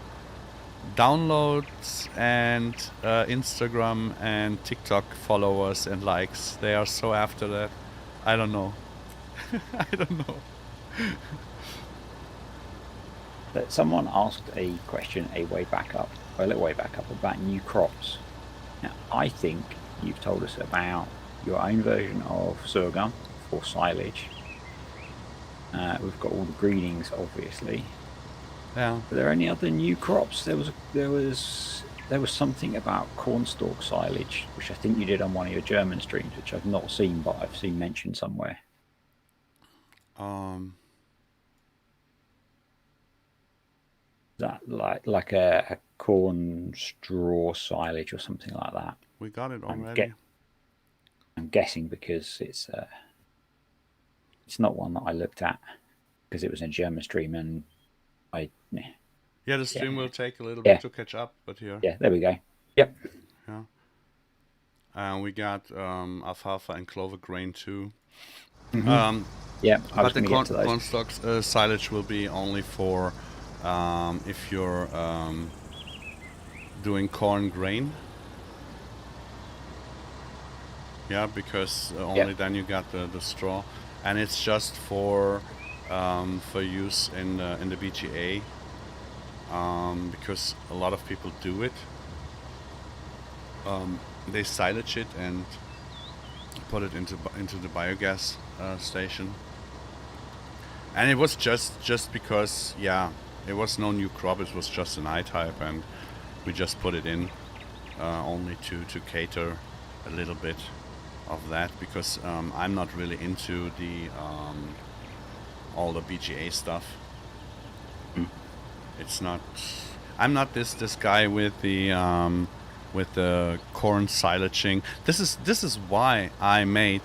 Downloads and Instagram and TikTok followers and likes, they are so after that. I don't know. I don't know. But someone asked a question a little way back up about new crops. Now, I think you've told us about your own version of sorghum for silage. We've got all the greetings, obviously. Yeah. Are there any other new crops? There was something about cornstalk silage, which I think you did on one of your German streams, which I've not seen, but I've seen mentioned somewhere. That like a corn straw silage or something like that. We got it already. I'm guessing because it's not one that I looked at because it was a German stream and the stream will take a little bit to catch up, but here. Yeah, there we go. Yep. Yeah. We got alfalfa and clover grain too. Mm-hmm. But the cornstalk silage will be only for if you're doing corn grain. Yeah, because only then you got the straw, and it's just for use in the BGA, because a lot of people do it. They silage it and put it into the biogas station, and it was just because it was no new crop. It was just an I-type, and we just put it in only to cater a little bit of that, because I'm not really into the all the BGA stuff. It's not. I'm not this guy with the corn silaging. This is why I made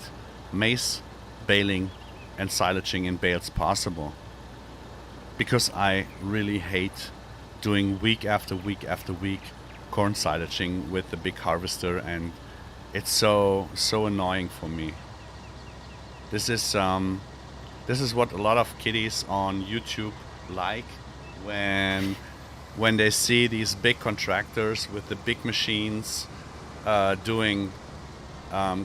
maize baling and silaging in bales possible. Because I really hate doing week after week after week corn silaging with the big harvester, and it's so annoying for me. This is what a lot of kiddies on YouTube like when they see these big contractors with the big machines doing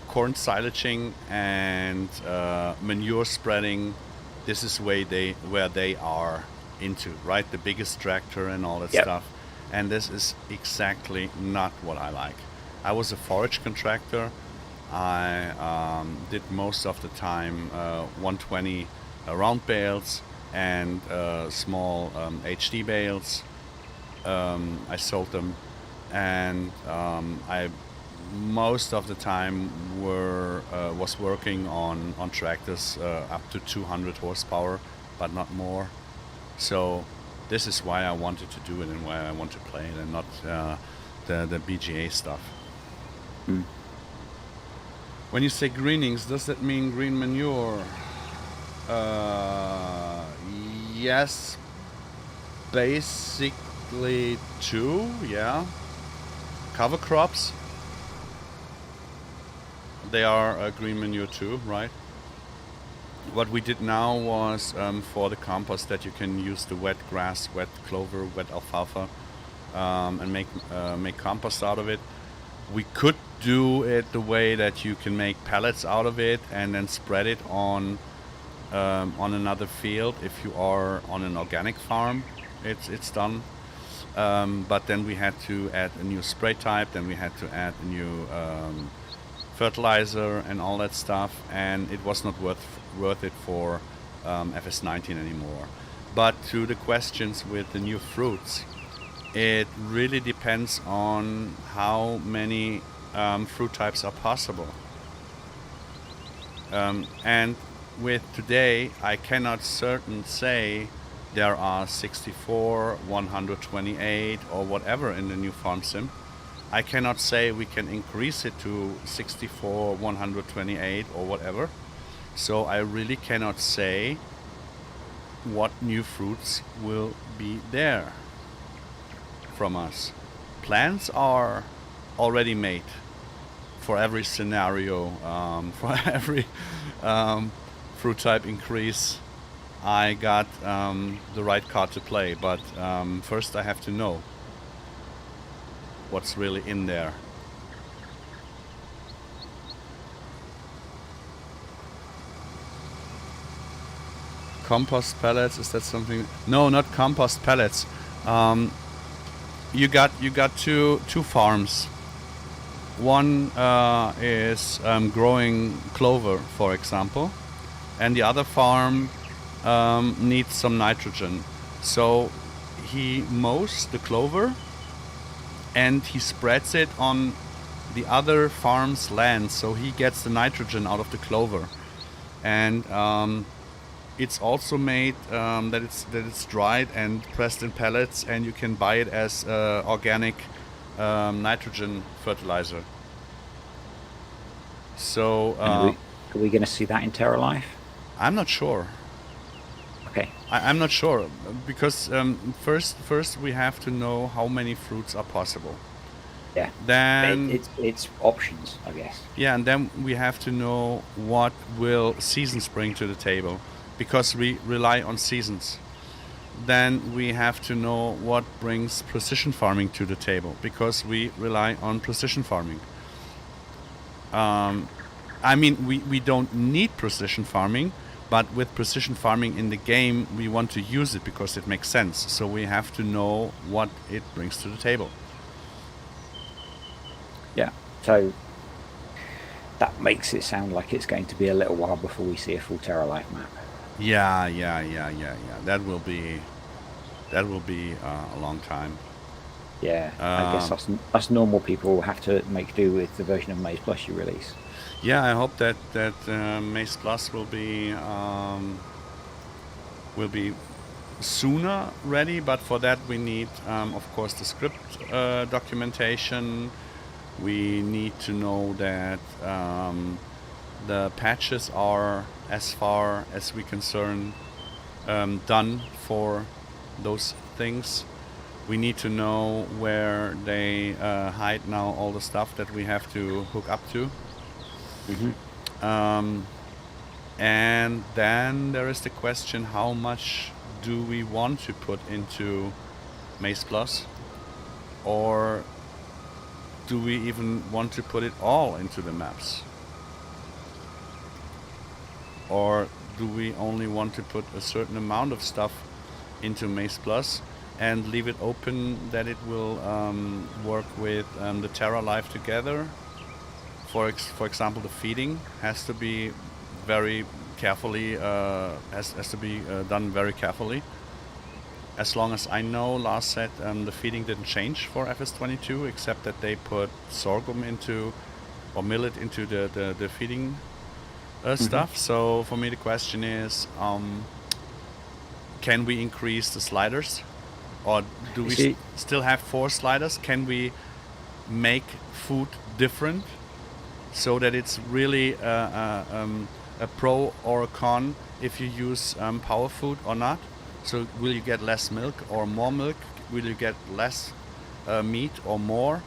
corn silaging and manure spreading. This is where they are into, right? The biggest tractor and all that stuff. And this is exactly not what I like. I was a forage contractor. I did most of the time 120 round bales and small HD bales. I sold them, and I most of the time was working on tractors up to 200 horsepower, but not more. So this is why I wanted to do it and why I want to play it, and not the BGA stuff. Mm. When you say greenings, does that mean green manure? Yes, basically two, yeah. Cover crops, they are green manure too, right? What we did now was for the compost that you can use the wet grass, wet clover, wet alfalfa, and make compost out of it. We could do it the way that you can make pellets out of it and then spread it on another field. If you are on an organic farm, it's done. But then we had to add a new spray type, then we had to add a new fertilizer and all that stuff, and it was not worth it for FS19 anymore. But to the questions with the new fruits, it really depends on how many fruit types are possible. And with today, I cannot certain say there are 64, 128 or whatever in the new farm sim. I cannot say we can increase it to 64, 128 or whatever. So I really cannot say what new fruits will be there from us. Plans are already made for every scenario, for every fruit type increase. I got the right card to play, but first I have to know what's really in there. Compost pellets, is that something? No, not compost pellets. You got two farms. One is growing clover, for example, and the other farm needs some nitrogen. So he mows the clover and he spreads it on the other farm's land, so he gets the nitrogen out of the clover. And it's also made that it's dried and pressed in pellets, and you can buy it as organic nitrogen fertilizer. So are we going to see that in Terra Life? I'm not sure. Okay. I'm not sure, because first we have to know how many fruits are possible. Yeah. Then it's options, I guess. Yeah, and then we have to know what will seasons bring to the table, because we rely on seasons. Then we have to know what brings precision farming to the table, because we rely on precision farming. I mean, we don't need precision farming, but with precision farming in the game, we want to use it because it makes sense. So we have to know what it brings to the table. Yeah, so that makes it sound like it's going to be a little while before we see a full Terra Life map. Yeah. That will be a long time. Yeah, I guess us normal people will have to make do with the version of Maize Plus you release. Yeah, I hope that Maize Plus will be sooner ready, but for that we need, of course, the script documentation. We need to know that the patches are, as far as we concern, done for those things. We need to know where they hide now all the stuff that we have to hook up to. Mm-hmm. And then there is the question, how much do we want to put into Maize Plus? Or do we even want to put it all into the maps? Or do we only want to put a certain amount of stuff into Maize Plus and leave it open that it will work with the Terra Life together? For example, the feeding has to be very carefully has to be done very carefully. As long as I know, last set the feeding didn't change for FS22, except that they put sorghum into, or millet into the feeding stuff. So for me the question is, can we increase the sliders, or do we still have 4 sliders? Can we make food different, so that it's really a pro or a con if you use power food or not. So will you get less milk or more milk? Will you get less meat or more?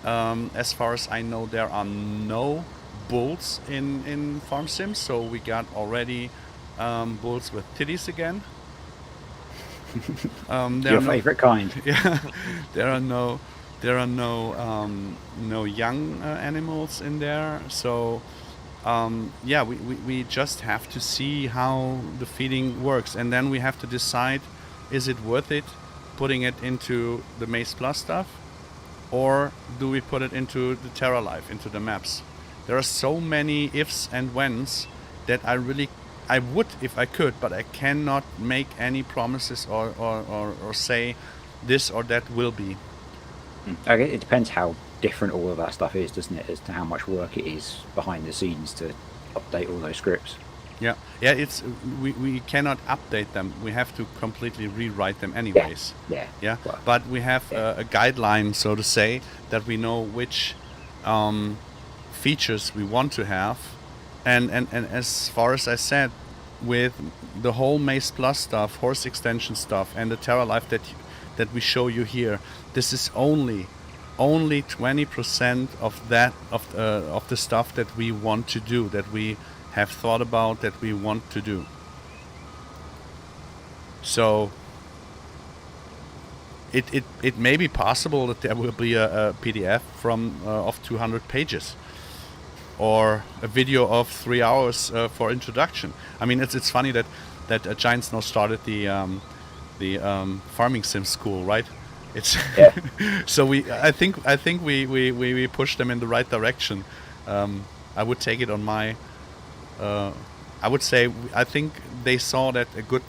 As far as I know, there are no bulls in farm sims, so we got already bulls with titties again. Your favorite kind. Yeah, there are no young animals in there, so yeah, we just have to see how the feeding works, and then we have to decide, is it worth it putting it into the Maze Plus stuff, or do we put it into the Terra Life, into the maps? There are so many ifs and whens that I would if I could, but I cannot make any promises or say this or that will be. Okay, it depends how different all of that stuff is, doesn't it, as to how much work it is behind the scenes to update all those scripts. Yeah, it's we cannot update them. We have to completely rewrite them anyways. Yeah. Well, but we have a guideline, so to say, that we know which features we want to have, and as far as I said, with the whole Maze Plus stuff, horse extension stuff, and the Terra Life that we show you here, this is only 20% of that of the stuff that we want to do, that we have thought about, that we want to do. So it may be possible that there will be a PDF of 200 pages, or a video of 3 hours for introduction. I mean, it's funny that Giant Snow started the farming sim school, right? It's so I think we pushed them in the right direction. I would take it on my. I would say I think they saw that a good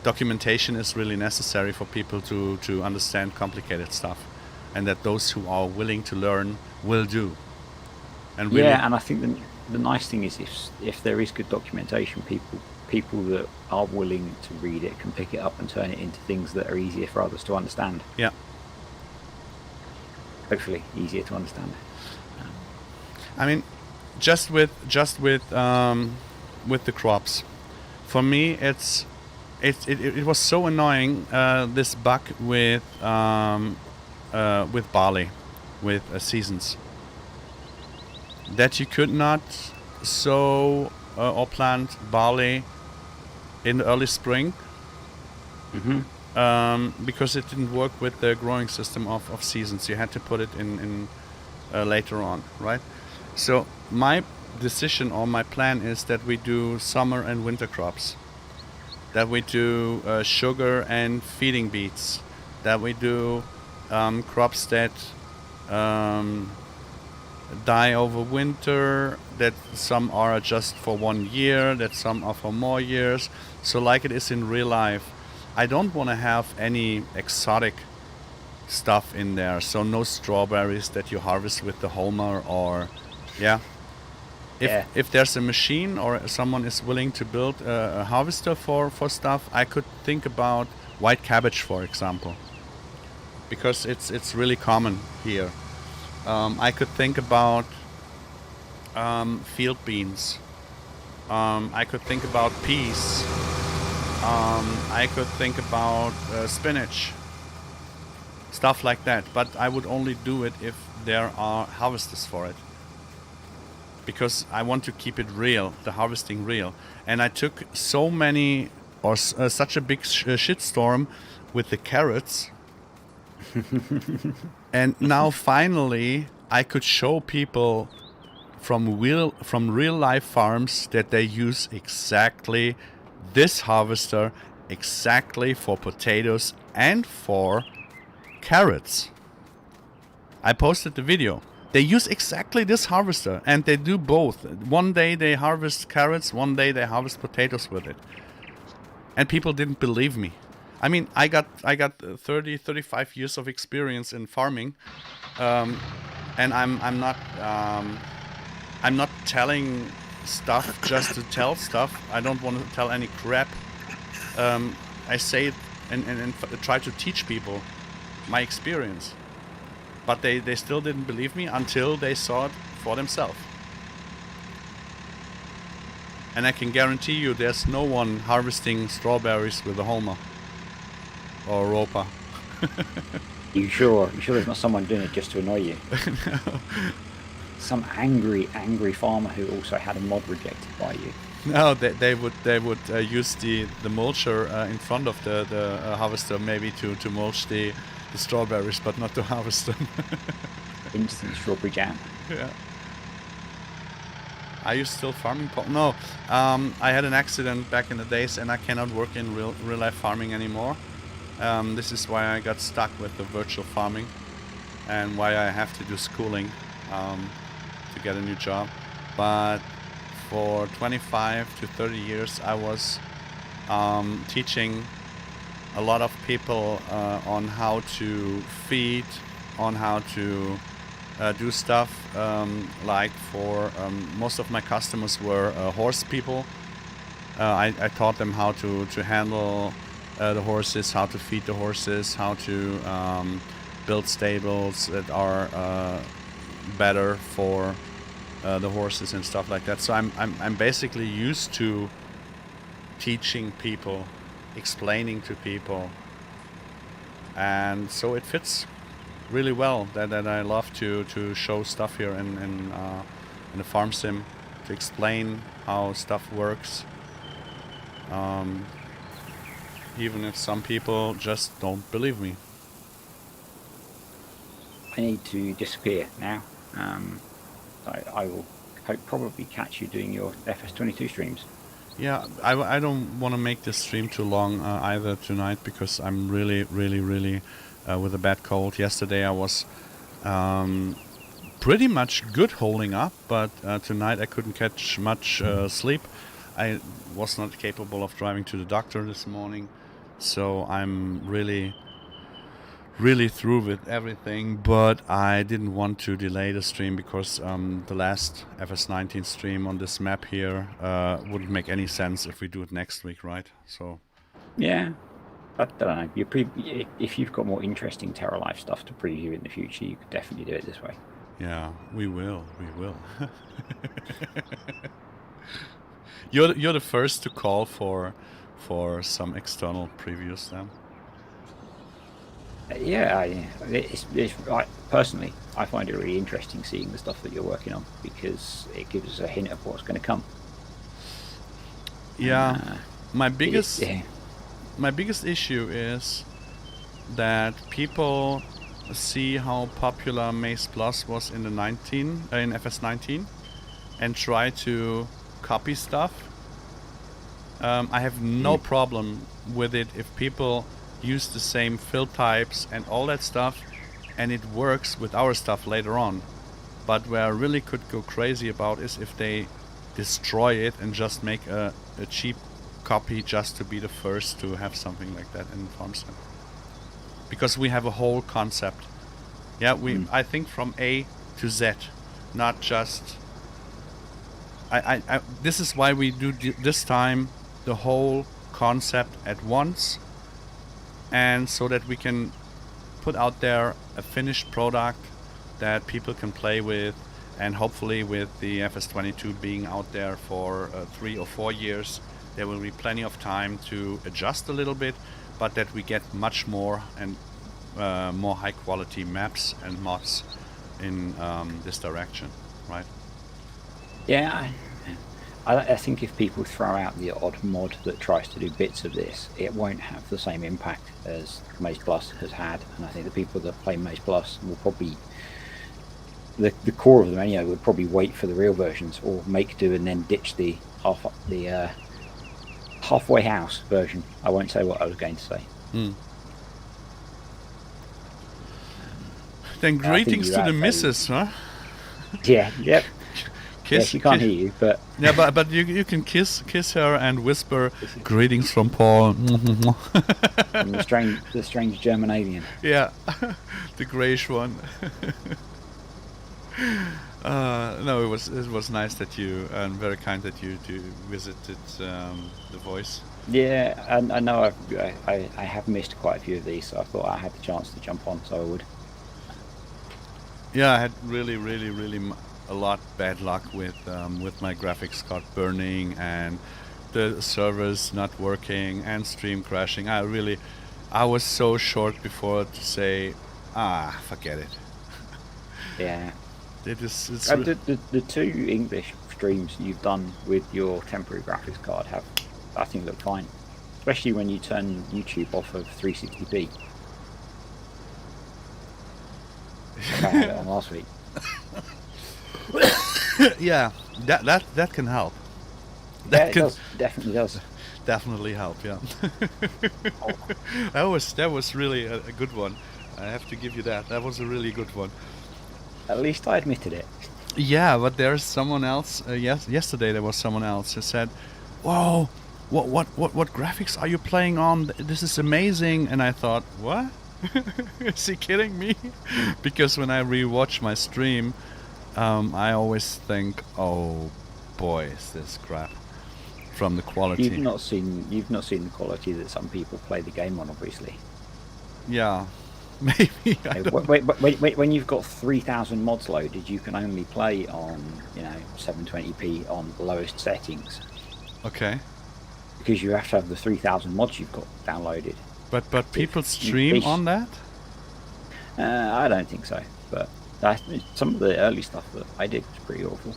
documentation is really necessary for people to understand complicated stuff, and that those who are willing to learn will do. And really, and I think the nice thing is if there is good documentation, people that are willing to read it can pick it up and turn it into things that are easier for others to understand. Yeah. Hopefully easier to understand. I mean, just with the crops, for me it was so annoying, this bug with barley, with seasons, that you could not sow or plant barley in the early spring, because it didn't work with the growing system of seasons. You had to put it in later on, right? So my decision or my plan is that we do summer and winter crops, that we do sugar and feeding beets, that we do crops that die over winter, that some are just for 1 year, that some are for more years. So like it is in real life, I don't want to have any exotic stuff in there. So no strawberries that you harvest with the Homer, or if there's a machine or someone is willing to build a harvester for stuff, I could think about white cabbage, for example, because it's really common here. I could think about field beans. I could think about peas. I could think about spinach. Stuff like that. But I would only do it if there are harvesters for it, because I want to keep it real, the harvesting real. And I took so many, or such a big shitstorm with the carrots. And now finally I could show people from real life farms that they use exactly this harvester exactly for potatoes and for carrots. I posted the video. They use exactly this harvester, and they do both. One day they harvest carrots, one day they harvest potatoes with it. And people didn't believe me. I mean, I got 35 years of experience in farming, and I'm not telling stuff just to tell stuff. I don't want to tell any crap. I say it and try to teach people my experience. But they still didn't believe me until they saw it for themselves. And I can guarantee you there's no one harvesting strawberries with a Homer or a roper. You sure there's not someone doing it just to annoy you? No. Some angry farmer who also had a mod rejected by you. No, they would use the mulcher in front of the harvester maybe to mulch the strawberries, but not to harvest them. Instant strawberry jam. Yeah. Are you still farming, Paul? No. I had an accident back in the days, and I cannot work in real life farming anymore. This is why I got stuck with the virtual farming, and why I have to do schooling to get a new job. But for 25 to 30 years, I was teaching a lot of people on how to feed, on how to do stuff. Like for most of my customers were horse people. I taught them how to handle the horses, how to feed the horses, how to build stables that are better for the horses and stuff like that. So I'm basically used to teaching people, explaining to people, and so it fits really well that I love to show stuff here in the farm sim, to explain how stuff works, even if some people just don't believe me. I need to disappear now. I will probably catch you doing your FS22 streams. Yeah, I don't want to make this stream too long either tonight, because I'm really with a bad cold. Yesterday I was pretty much good holding up, but tonight I couldn't catch much sleep. I was not capable of driving to the doctor this morning, so I'm really through with everything. But I didn't want to delay the stream, because the last FS19 stream on this map here wouldn't make any sense if we do it next week, right? So yeah, I don't know. If you've got more interesting Terra Life stuff to preview in the future, you could definitely do it this way. Yeah, we will. You're the first to call for some external previews then. Yeah, personally, I find it really interesting seeing the stuff that you're working on, because it gives us a hint of what's going to come. Yeah, my biggest issue is that people see how popular Maze Plus was in in FS19 and try to copy stuff. I have no problem with it if people use the same fill types and all that stuff, and it works with our stuff later on. But where I really could go crazy about is if they destroy it and just make a cheap copy just to be the first to have something like that in FarmSim. Because we have a whole concept. Yeah, I think from A to Z, not just... this is why we do this time the whole concept at once, and so that we can put out there a finished product that people can play with, and hopefully with the FS22 being out there for 3 or 4 years, there will be plenty of time to adjust a little bit, but that we get much more and more high quality maps and mods in this direction, right? Yeah, I think if people throw out the odd mod that tries to do bits of this, it won't have the same impact as Maze Plus has had. And I think the people that play Maze Plus will probably, the core of them anyway, would probably wait for the real versions, or make do and then ditch the halfway house version. I won't say what I was going to say. Then greetings to the missus, huh? Yeah, yep. Kiss, she can't hear you, but yeah, but you can kiss her and whisper greetings from Paul. the strange German alien. Yeah, the greyish one. No, it was nice that you, and very kind that you visited the voice. Yeah, and I know I have missed quite a few of these, so I thought I had the chance to jump on, so I would. Yeah, I had really a lot bad luck with my graphics card burning and the servers not working and stream crashing. I was so short before to say, forget it. Yeah. It's The two English streams you've done with your temporary graphics card have, I think, look fine. Especially when you turn YouTube off of 360p. Like I had it on last week. yeah, that can help. Yeah, it does. Definitely does. Definitely help. Yeah. That was really a good one. I have to give you that. That was a really good one. At least I admitted it. Yeah, but there's someone else. Yesterday there was someone else who said, "Whoa, what graphics are you playing on? This is amazing." And I thought, what? Is he kidding me? Because when I rewatch my stream, I always think, "Oh boy, is this crap!" From the quality. You've not seen the quality that some people play the game on, obviously. Yeah, maybe. When you've got 3,000 mods loaded, you can only play on 720p on the lowest settings. Okay. Because you have to have the 3,000 mods you've got downloaded. But people stream on that? I don't think so. But some of the early stuff that I did was pretty awful.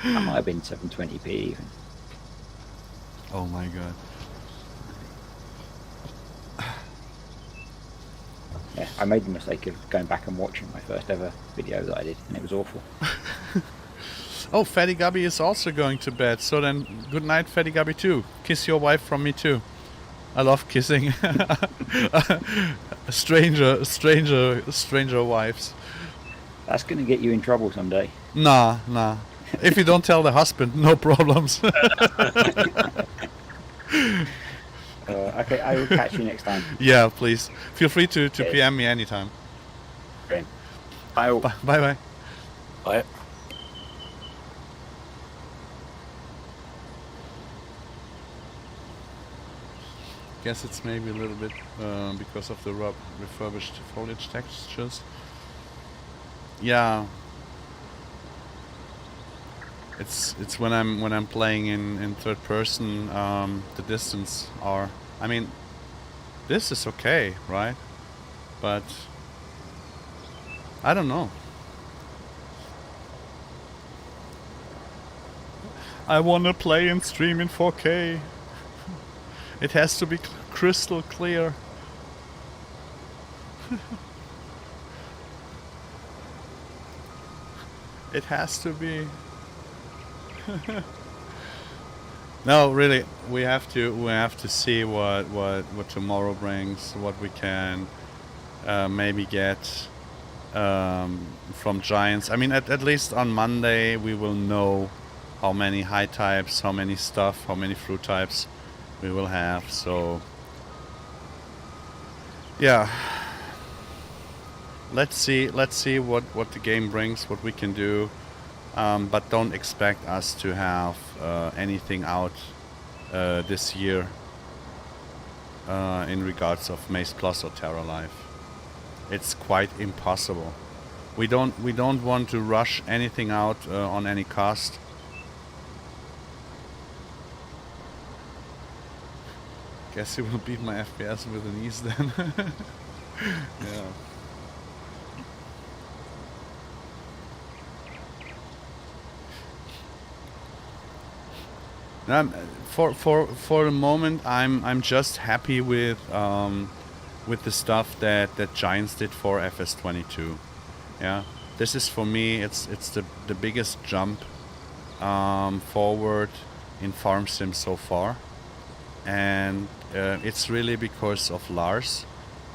That might have been 720p even. Oh my god. Yeah, I made the mistake of going back and watching my first ever video that I did, and it was awful. Oh, Fatty Gubby is also going to bed. So then, good night, Fatty Gubby too. Kiss your wife from me too. I love kissing stranger wives. That's going to get you in trouble someday. Nah. If you don't tell the husband, no problems. Okay, I will catch you next time. Yeah, please. Feel free to PM me anytime. Great. Bye. Bye. Bye. Guess it's maybe a little bit because of the refurbished foliage textures. Yeah. It's when I'm playing in third person, the distance are. I mean, this is okay, right? But I don't know. I wanna play and stream in 4K. It has to be crystal clear. It has to be. No, really, we have to see what tomorrow brings, what we can maybe get from Giants. I mean, at least on Monday we will know how many high types, how many stuff, how many fruit types we will have. So yeah, let's see what the game brings, what we can do. But don't expect us to have anything out this year in regards of Maze Plus or Terra Life. It's quite impossible. We don't want to rush anything out on any cost. Guess he will beat my FPS with an ease then. Yeah. For the moment, I'm just happy with the stuff that Giants did for FS22. Yeah, this is for me. It's the biggest jump forward in farm sim so far, and it's really because of Lars,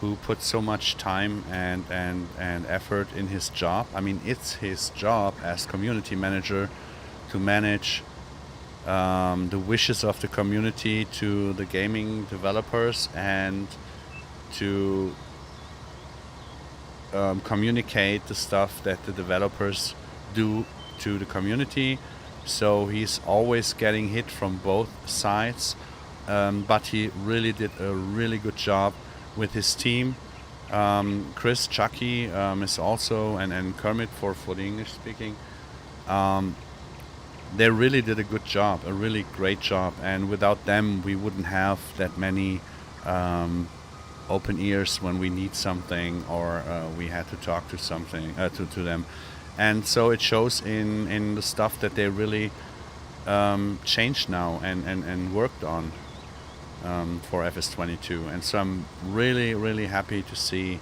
who put so much time and effort in his job. I mean, it's his job as community manager to manage the wishes of the community to the gaming developers and to communicate the stuff that the developers do to the community. So he's always getting hit from both sides, but he really did a really good job with his team Chris, Chucky is also, and Kermit for the English speaking. They really did a good job, a really great job, and without them we wouldn't have that many open ears when we need something or we had to talk to something to them. And so it shows in the stuff that they really changed now and worked on for FS22. And so I'm really happy to see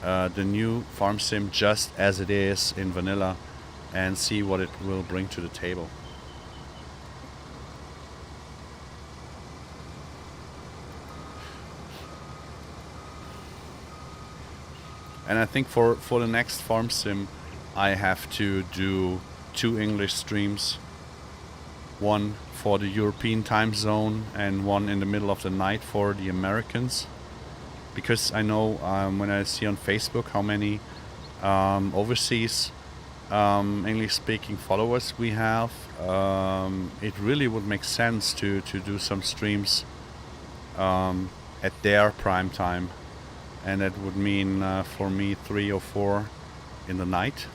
the new farm sim just as it is in vanilla and see what it will bring to the table. And I think for the next farm sim I have to do 2 English streams. One for the European time zone and one in the middle of the night for the Americans. Because I know when I see on Facebook how many overseas English speaking followers we have, it really would make sense to do some streams at their prime time. And that would mean for me 3 or 4 in the night.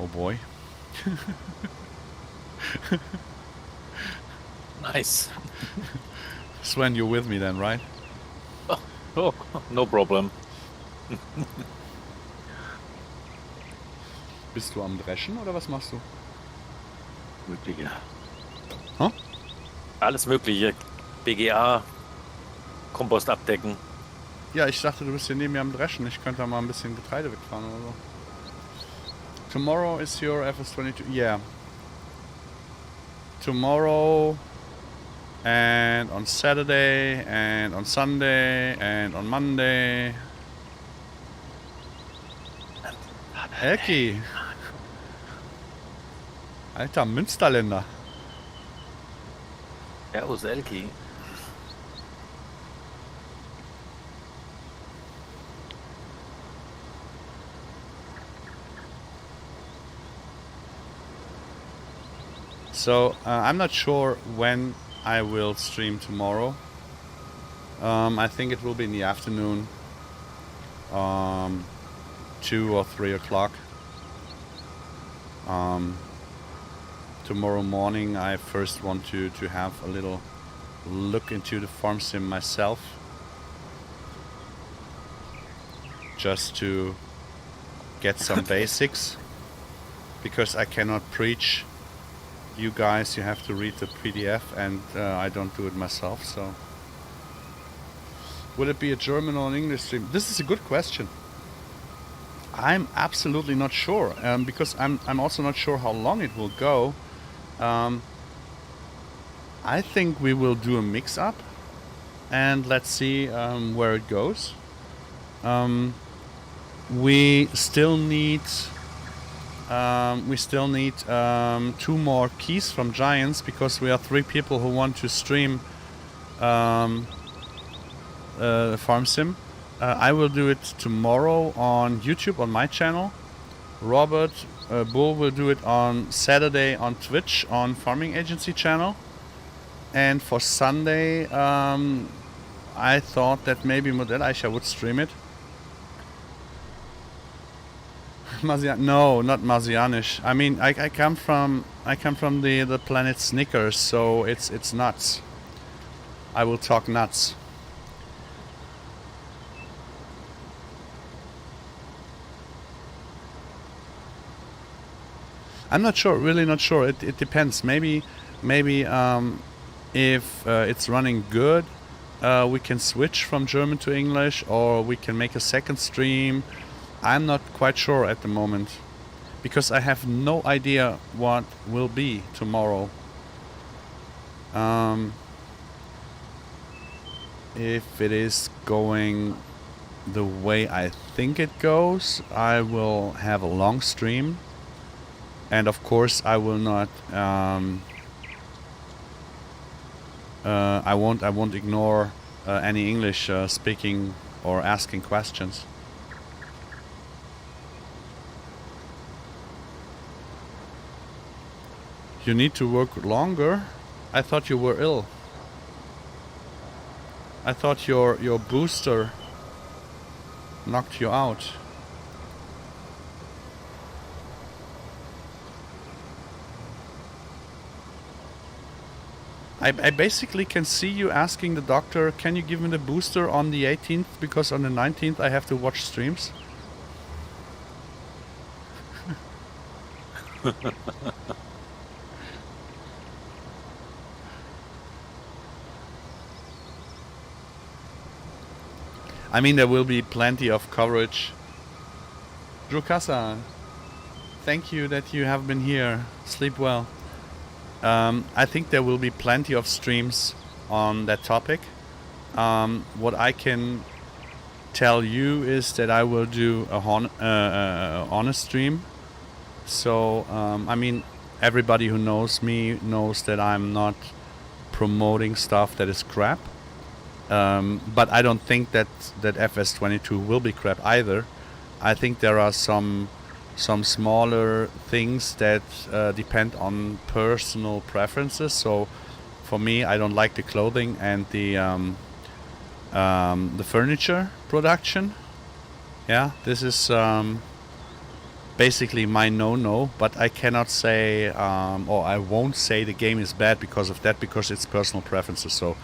Oh boy. Nice. Sven, you're with me then, right? Oh, no problem. Bist du am Dreschen oder was machst du? Mögliche. Huh? Alles Mögliche. BGA, Kompost abdecken. Ja, ich dachte, du bist hier neben mir am Dreschen. Ich könnte da mal ein bisschen Getreide wegfahren oder so. Tomorrow is your FS22. Yeah. Tomorrow and on Saturday and on Sunday and on Monday. Elki. Alter Münsterländer. Servus, Elki. So I'm not sure when I will stream tomorrow. I think it will be in the afternoon, 2 or 3 o'clock. Tomorrow morning I first want to have a little look into the farm sim myself, just to get some basics, because I cannot preach you guys. You have to read the PDF and I don't do it myself. So would it be a German or an English stream? This is a good question. I'm absolutely not sure, because I'm also not sure how long it will go. I think we will do a mix-up and let's see where it goes. We still need 2 more keys from Giants, because we are 3 people who want to stream the farm sim. I will do it tomorrow on YouTube on my channel. Robert Bull will do it on Saturday on Twitch on Farming Agency channel. And for Sunday, I thought that maybe Modelleicher would stream it. No, not Marsianisch. I mean, I come from the planet Snickers, so it's nuts. I will talk nuts. I'm not sure, really not sure. It depends. Maybe if it's running good, we can switch from German to English, or we can make a second stream. I'm not quite sure at the moment, because I have no idea what will be tomorrow. If it is going the way I think it goes, I will have a long stream. And of course, I will not. I won't ignore any English speaking or asking questions. You need to work longer? I thought you were ill. I thought your booster knocked you out. I basically can see you asking the doctor, can you give me the booster on the 18th, because on the 19th I have to watch streams. I mean, there will be plenty of coverage. Drukasa, thank you that you have been here. Sleep well. I think there will be plenty of streams on that topic. What I can tell you is that I will do a honest stream. So, I mean, everybody who knows me knows that I'm not promoting stuff that is crap. But I don't think that FS22 will be crap either. I think there are some smaller things that depend on personal preferences. So for me, I don't like the clothing and the furniture production. Yeah, this is basically my no-no, but I cannot say, or I won't say the game is bad because of that, because it's personal preferences. So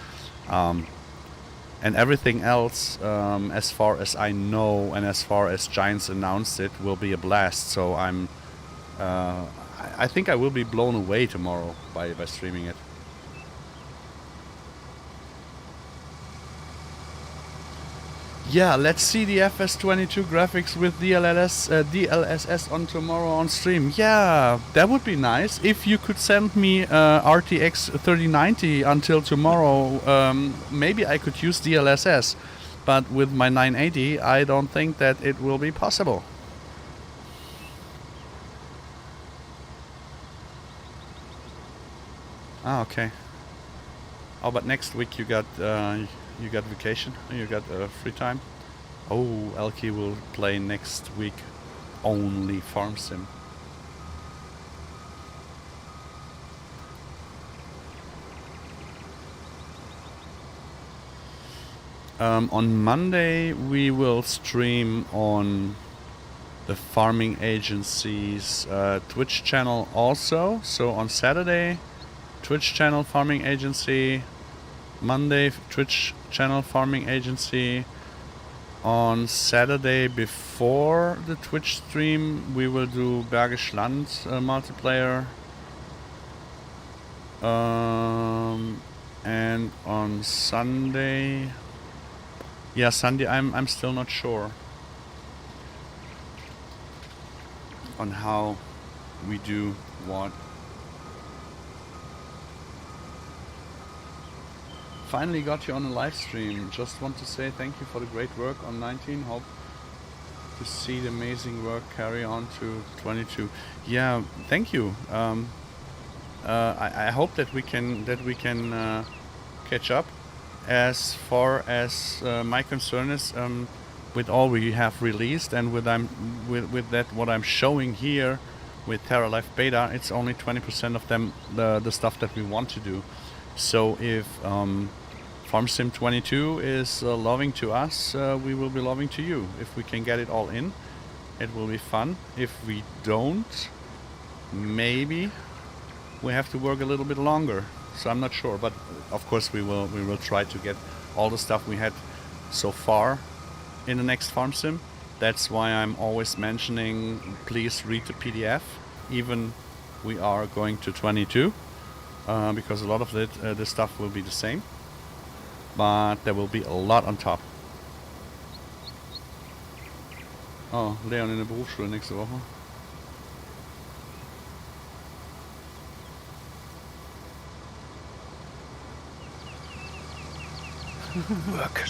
and everything else, as far as I know and as far as Giants announced it, will be a blast. So I think I will be blown away tomorrow by streaming it. Yeah, let's see the FS22 graphics with DLSS on tomorrow on stream. Yeah, that would be nice. If you could send me RTX 3090 until tomorrow, maybe I could use DLSS. But with my 980, I don't think that it will be possible. Ah, okay. Oh, but next week you got vacation, you got free time. Oh, Elkie will play next week only Farm Sim. On Monday we will stream on the farming agency's Twitch channel also. So on Saturday, Twitch channel farming agency. Monday, Twitch channel farming agency. On Saturday before the Twitch stream, we will do Bergisch Land multiplayer. And on Sunday, yeah, Sunday I'm still not sure on how we do what. Finally got you on a live stream. Just want to say thank you for the great work on 19. Hope to see the amazing work carry on to 22. Yeah, thank you. I hope that we can catch up. As far as my concern is, with all we have released and with that what I'm showing here with Terra Life Beta, it's only 20% of them the stuff that we want to do. So if Farm Sim 22 is loving to us, we will be loving to you. If we can get it all in, it will be fun. If we don't, maybe we have to work a little bit longer. So I'm not sure, but of course we will try to get all the stuff we had so far in the next Farm Sim. That's why I'm always mentioning, please read the PDF, even we are going to 22. Because a lot of the stuff will be the same, but there will be a lot on top. Oh, Leon in der Berufsschule nächste Woche. Work.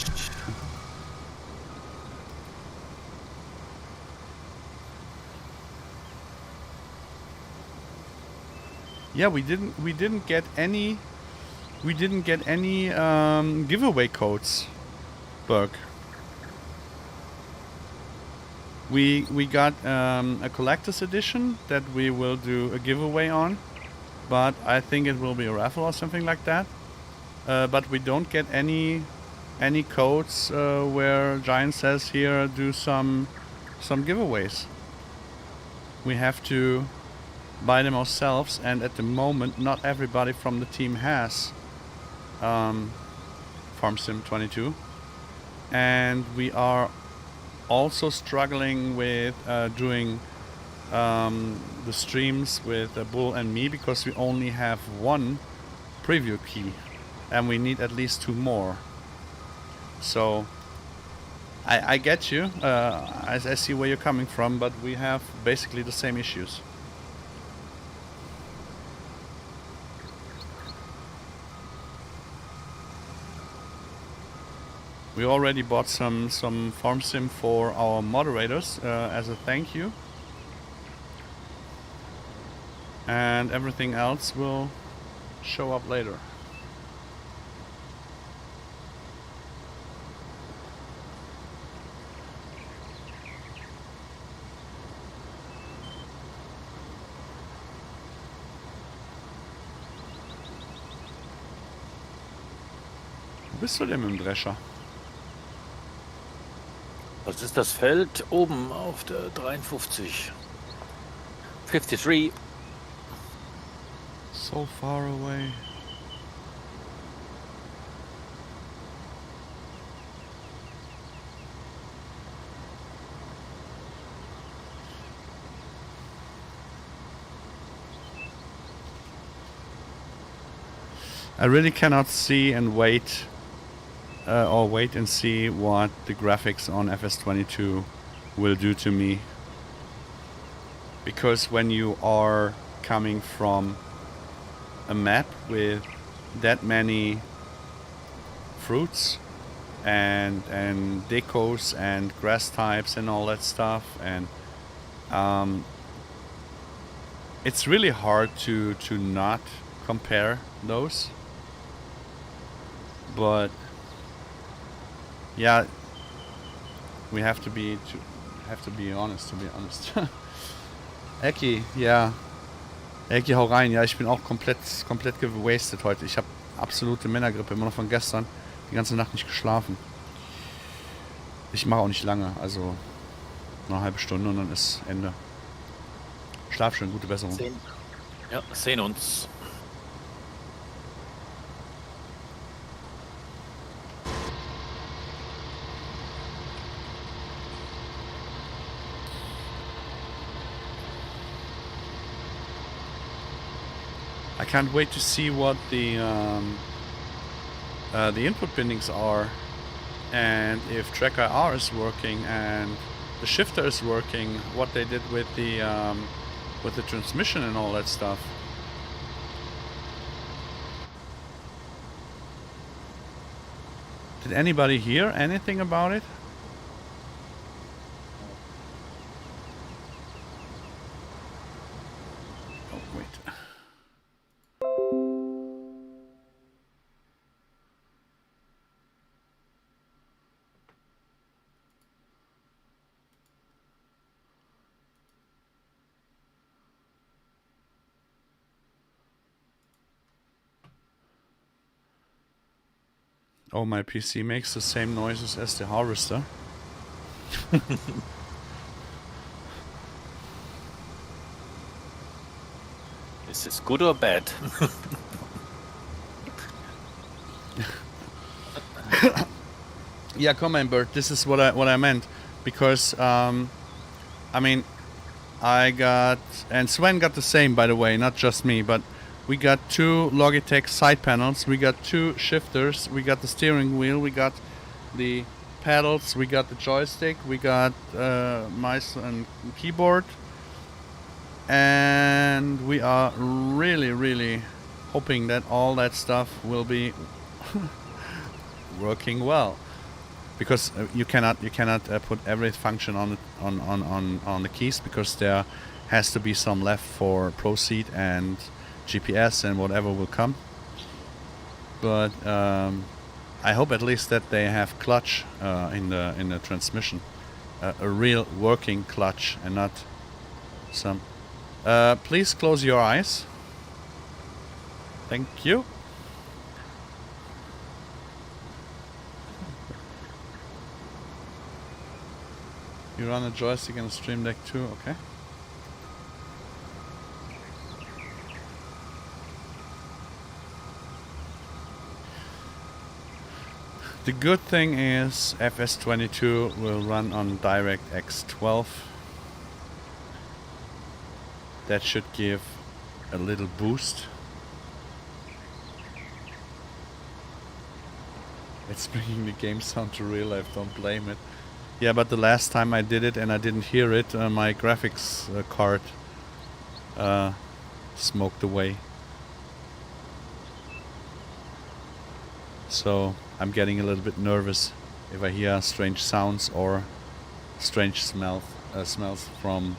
Yeah, we didn't get any giveaway codes, Berg. We got a collector's edition that we will do a giveaway on, but I think it will be a raffle or something like that. But we don't get any any codes where Giant says here do some giveaways. We have to buy them ourselves, and at the moment not everybody from the team has Farm Sim 22, and we are also struggling with doing the streams with Bull and me, because we only have one preview key and we need at least 2 more. So I get you, I see where you're coming from, but we have basically the same issues. We already bought some farm sim for our moderators as a thank you, and everything else will show up later. Wo bist du denn mit dem Drescher? Das ist das Feld oben auf der 53. 53. So far away. I really cannot see and wait or wait and see what the graphics on FS22 will do to me, because when you are coming from a map with that many fruits and decos and grass types and all that stuff, and it's really hard to not compare those. But yeah, we have to be honest, to be honest. Eki, ja. Eki, hau rein. Ja, ich bin auch komplett gewastet heute. Ich habe absolute Männergrippe, immer noch von gestern. Die ganze Nacht nicht geschlafen. Ich mache auch nicht lange, also noch eine halbe Stunde und dann ist Ende. Schlaf schön, gute Besserung. Sehen uns. I can't wait to see what the input bindings are, and if track IR is working and the shifter is working, what they did with the transmission and all that stuff. Did anybody hear anything about it? Oh, wait. Oh, my PC makes the same noises as the harvester. Is this good or bad? Yeah, come on, Bert. This is what I meant, because I mean, I got, and Sven got the same, by the way, not just me, but we got 2 Logitech side panels, we got 2 shifters, we got the steering wheel, we got the pedals, we got the joystick, we got mouse and keyboard, and we are really hoping that all that stuff will be working well, because you cannot put every function on the keys, because there has to be some left for proceed and GPS and whatever will come. But I hope at least that they have clutch in the transmission, a real working clutch, and not some. Please close your eyes. Thank you. You run a joystick and a Stream Deck too, okay. The good thing is FS22 will run on DirectX 12. That should give a little boost. It's bringing the game sound to real life, don't blame it. Yeah, but the last time I did it and I didn't hear it, my graphics card smoked away. So I'm getting a little bit nervous if I hear strange sounds or strange smells from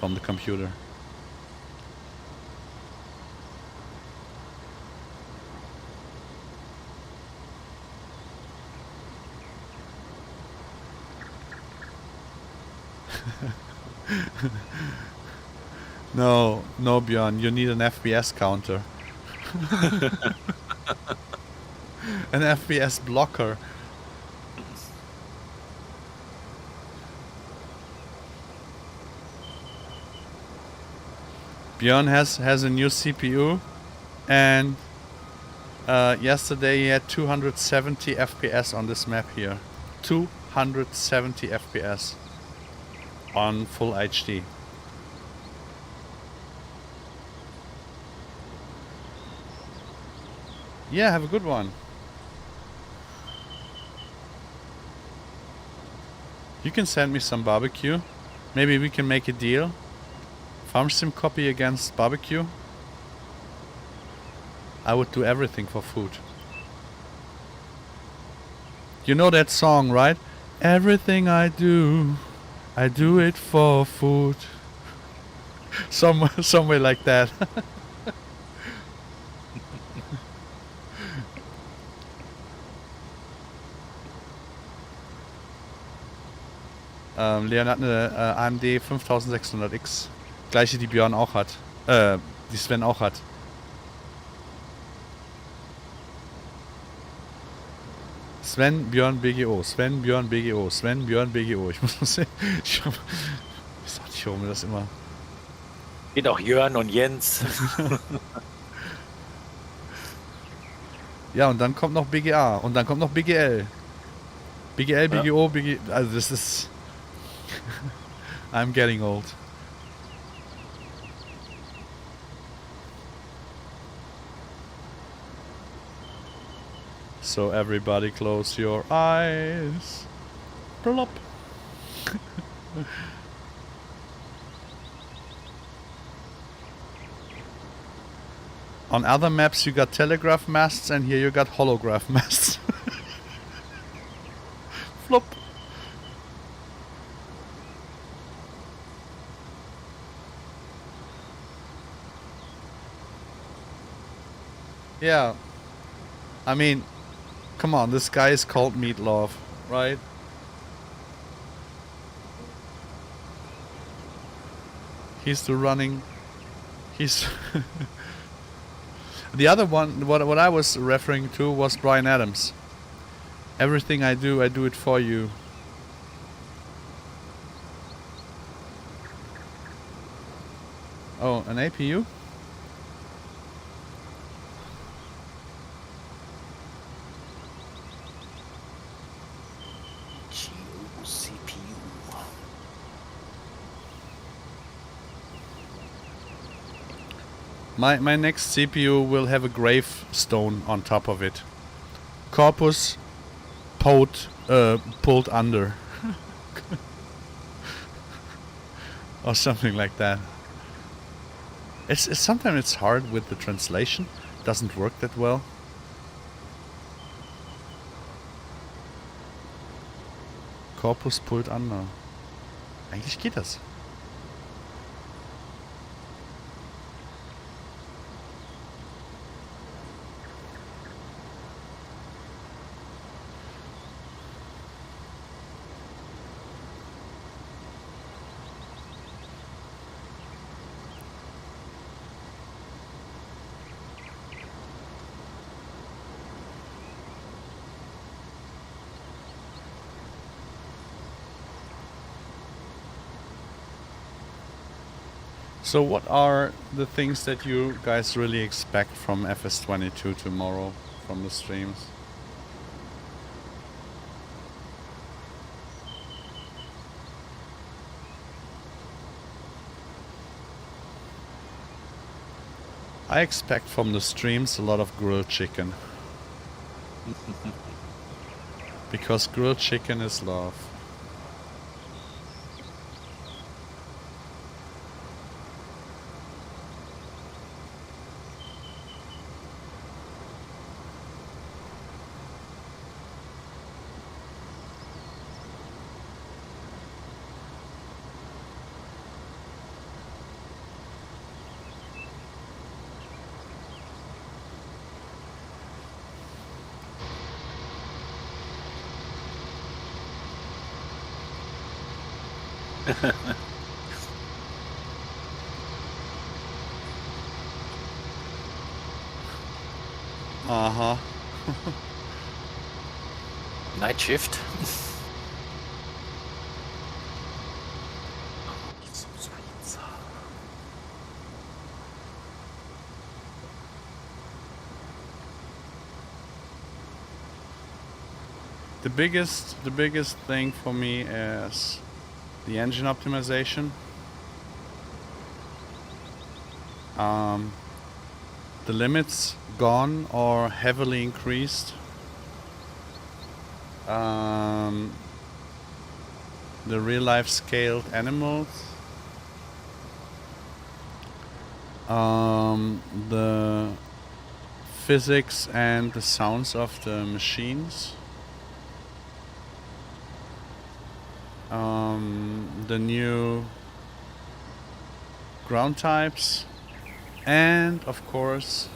the computer. No, Björn, you need an FPS counter. An FPS blocker. Björn has a new CPU, and yesterday he had 270 FPS on this map here. 270 FPS on full HD. Yeah, have a good one. You can send me some barbecue. Maybe we can make a deal. Farm sim copy against barbecue. I would do everything for food. You know that song, right? Everything I do it for food. Somewhere like that. Leon hat eine AMD 5600X. Gleiche, die Björn auch hat. Die Sven auch hat. Sven, Björn, BGO. Sven, Björn, BGO. Sven, Björn, BGO. Ich muss mal sehen. Ich weiß nicht, warum mir das immer... Geht auch Jörn und Jens. Ja, und dann kommt noch BGA. Und dann kommt noch BGL. BGL, BGO, BG... Also das ist... I'm getting old. So everybody close your eyes. Plop. On other maps you got telegraph masts, and here you got holograph masts. Flop. Yeah. I mean, come on, this guy is called Meatloaf, right? He's the running... He's... The other one, what I was referring to was Bryan Adams. Everything I do it for you. Oh, an APU? My next CPU will have a gravestone on top of it. Corpus pulled under. Or something like that. It's sometimes it's hard with the translation. It doesn't work that well. Corpus pulled under. Eigentlich geht das. So what are the things that you guys really expect from FS22 tomorrow, from the streams? I expect from the streams a lot of grilled chicken. Because grilled chicken is love. Uh-huh. Night shift. The biggest thing for me is the engine optimization. The limits gone or heavily increased. The real life scaled animals. The physics and the sounds of the machines. The new ground types, and of course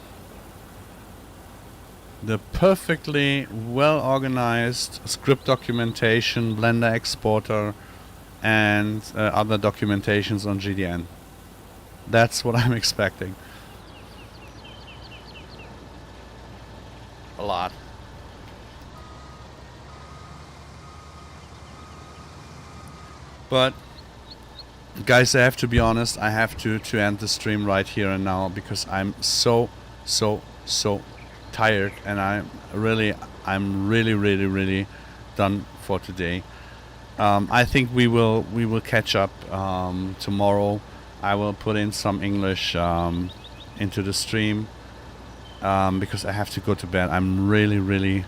the perfectly well organized script documentation, Blender exporter, and other documentations on GDN. That's what I'm expecting. A lot. But guys, I have to be honest, I have to end the stream right here and now, because I'm so tired, and I'm really done for today. I think we will catch up tomorrow. I will put in some English into the stream because I have to go to bed. I'm really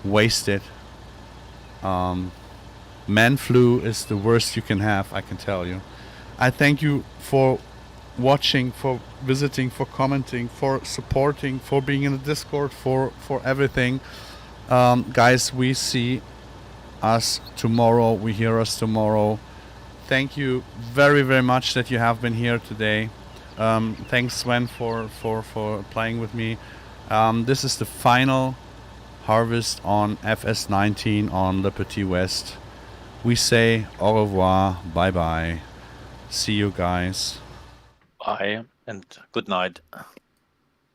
wasted. Man flu is the worst you can have, I can tell you. I thank you for watching, for visiting, for commenting, for supporting, for being in the Discord, for everything. Guys, we see us tomorrow. We hear us tomorrow. Thank you very much that you have been here today. Thanks, Sven, for playing with me. This is the final harvest on FS19 on the Petit West. We say au revoir, bye bye. See you guys. Bye and good night.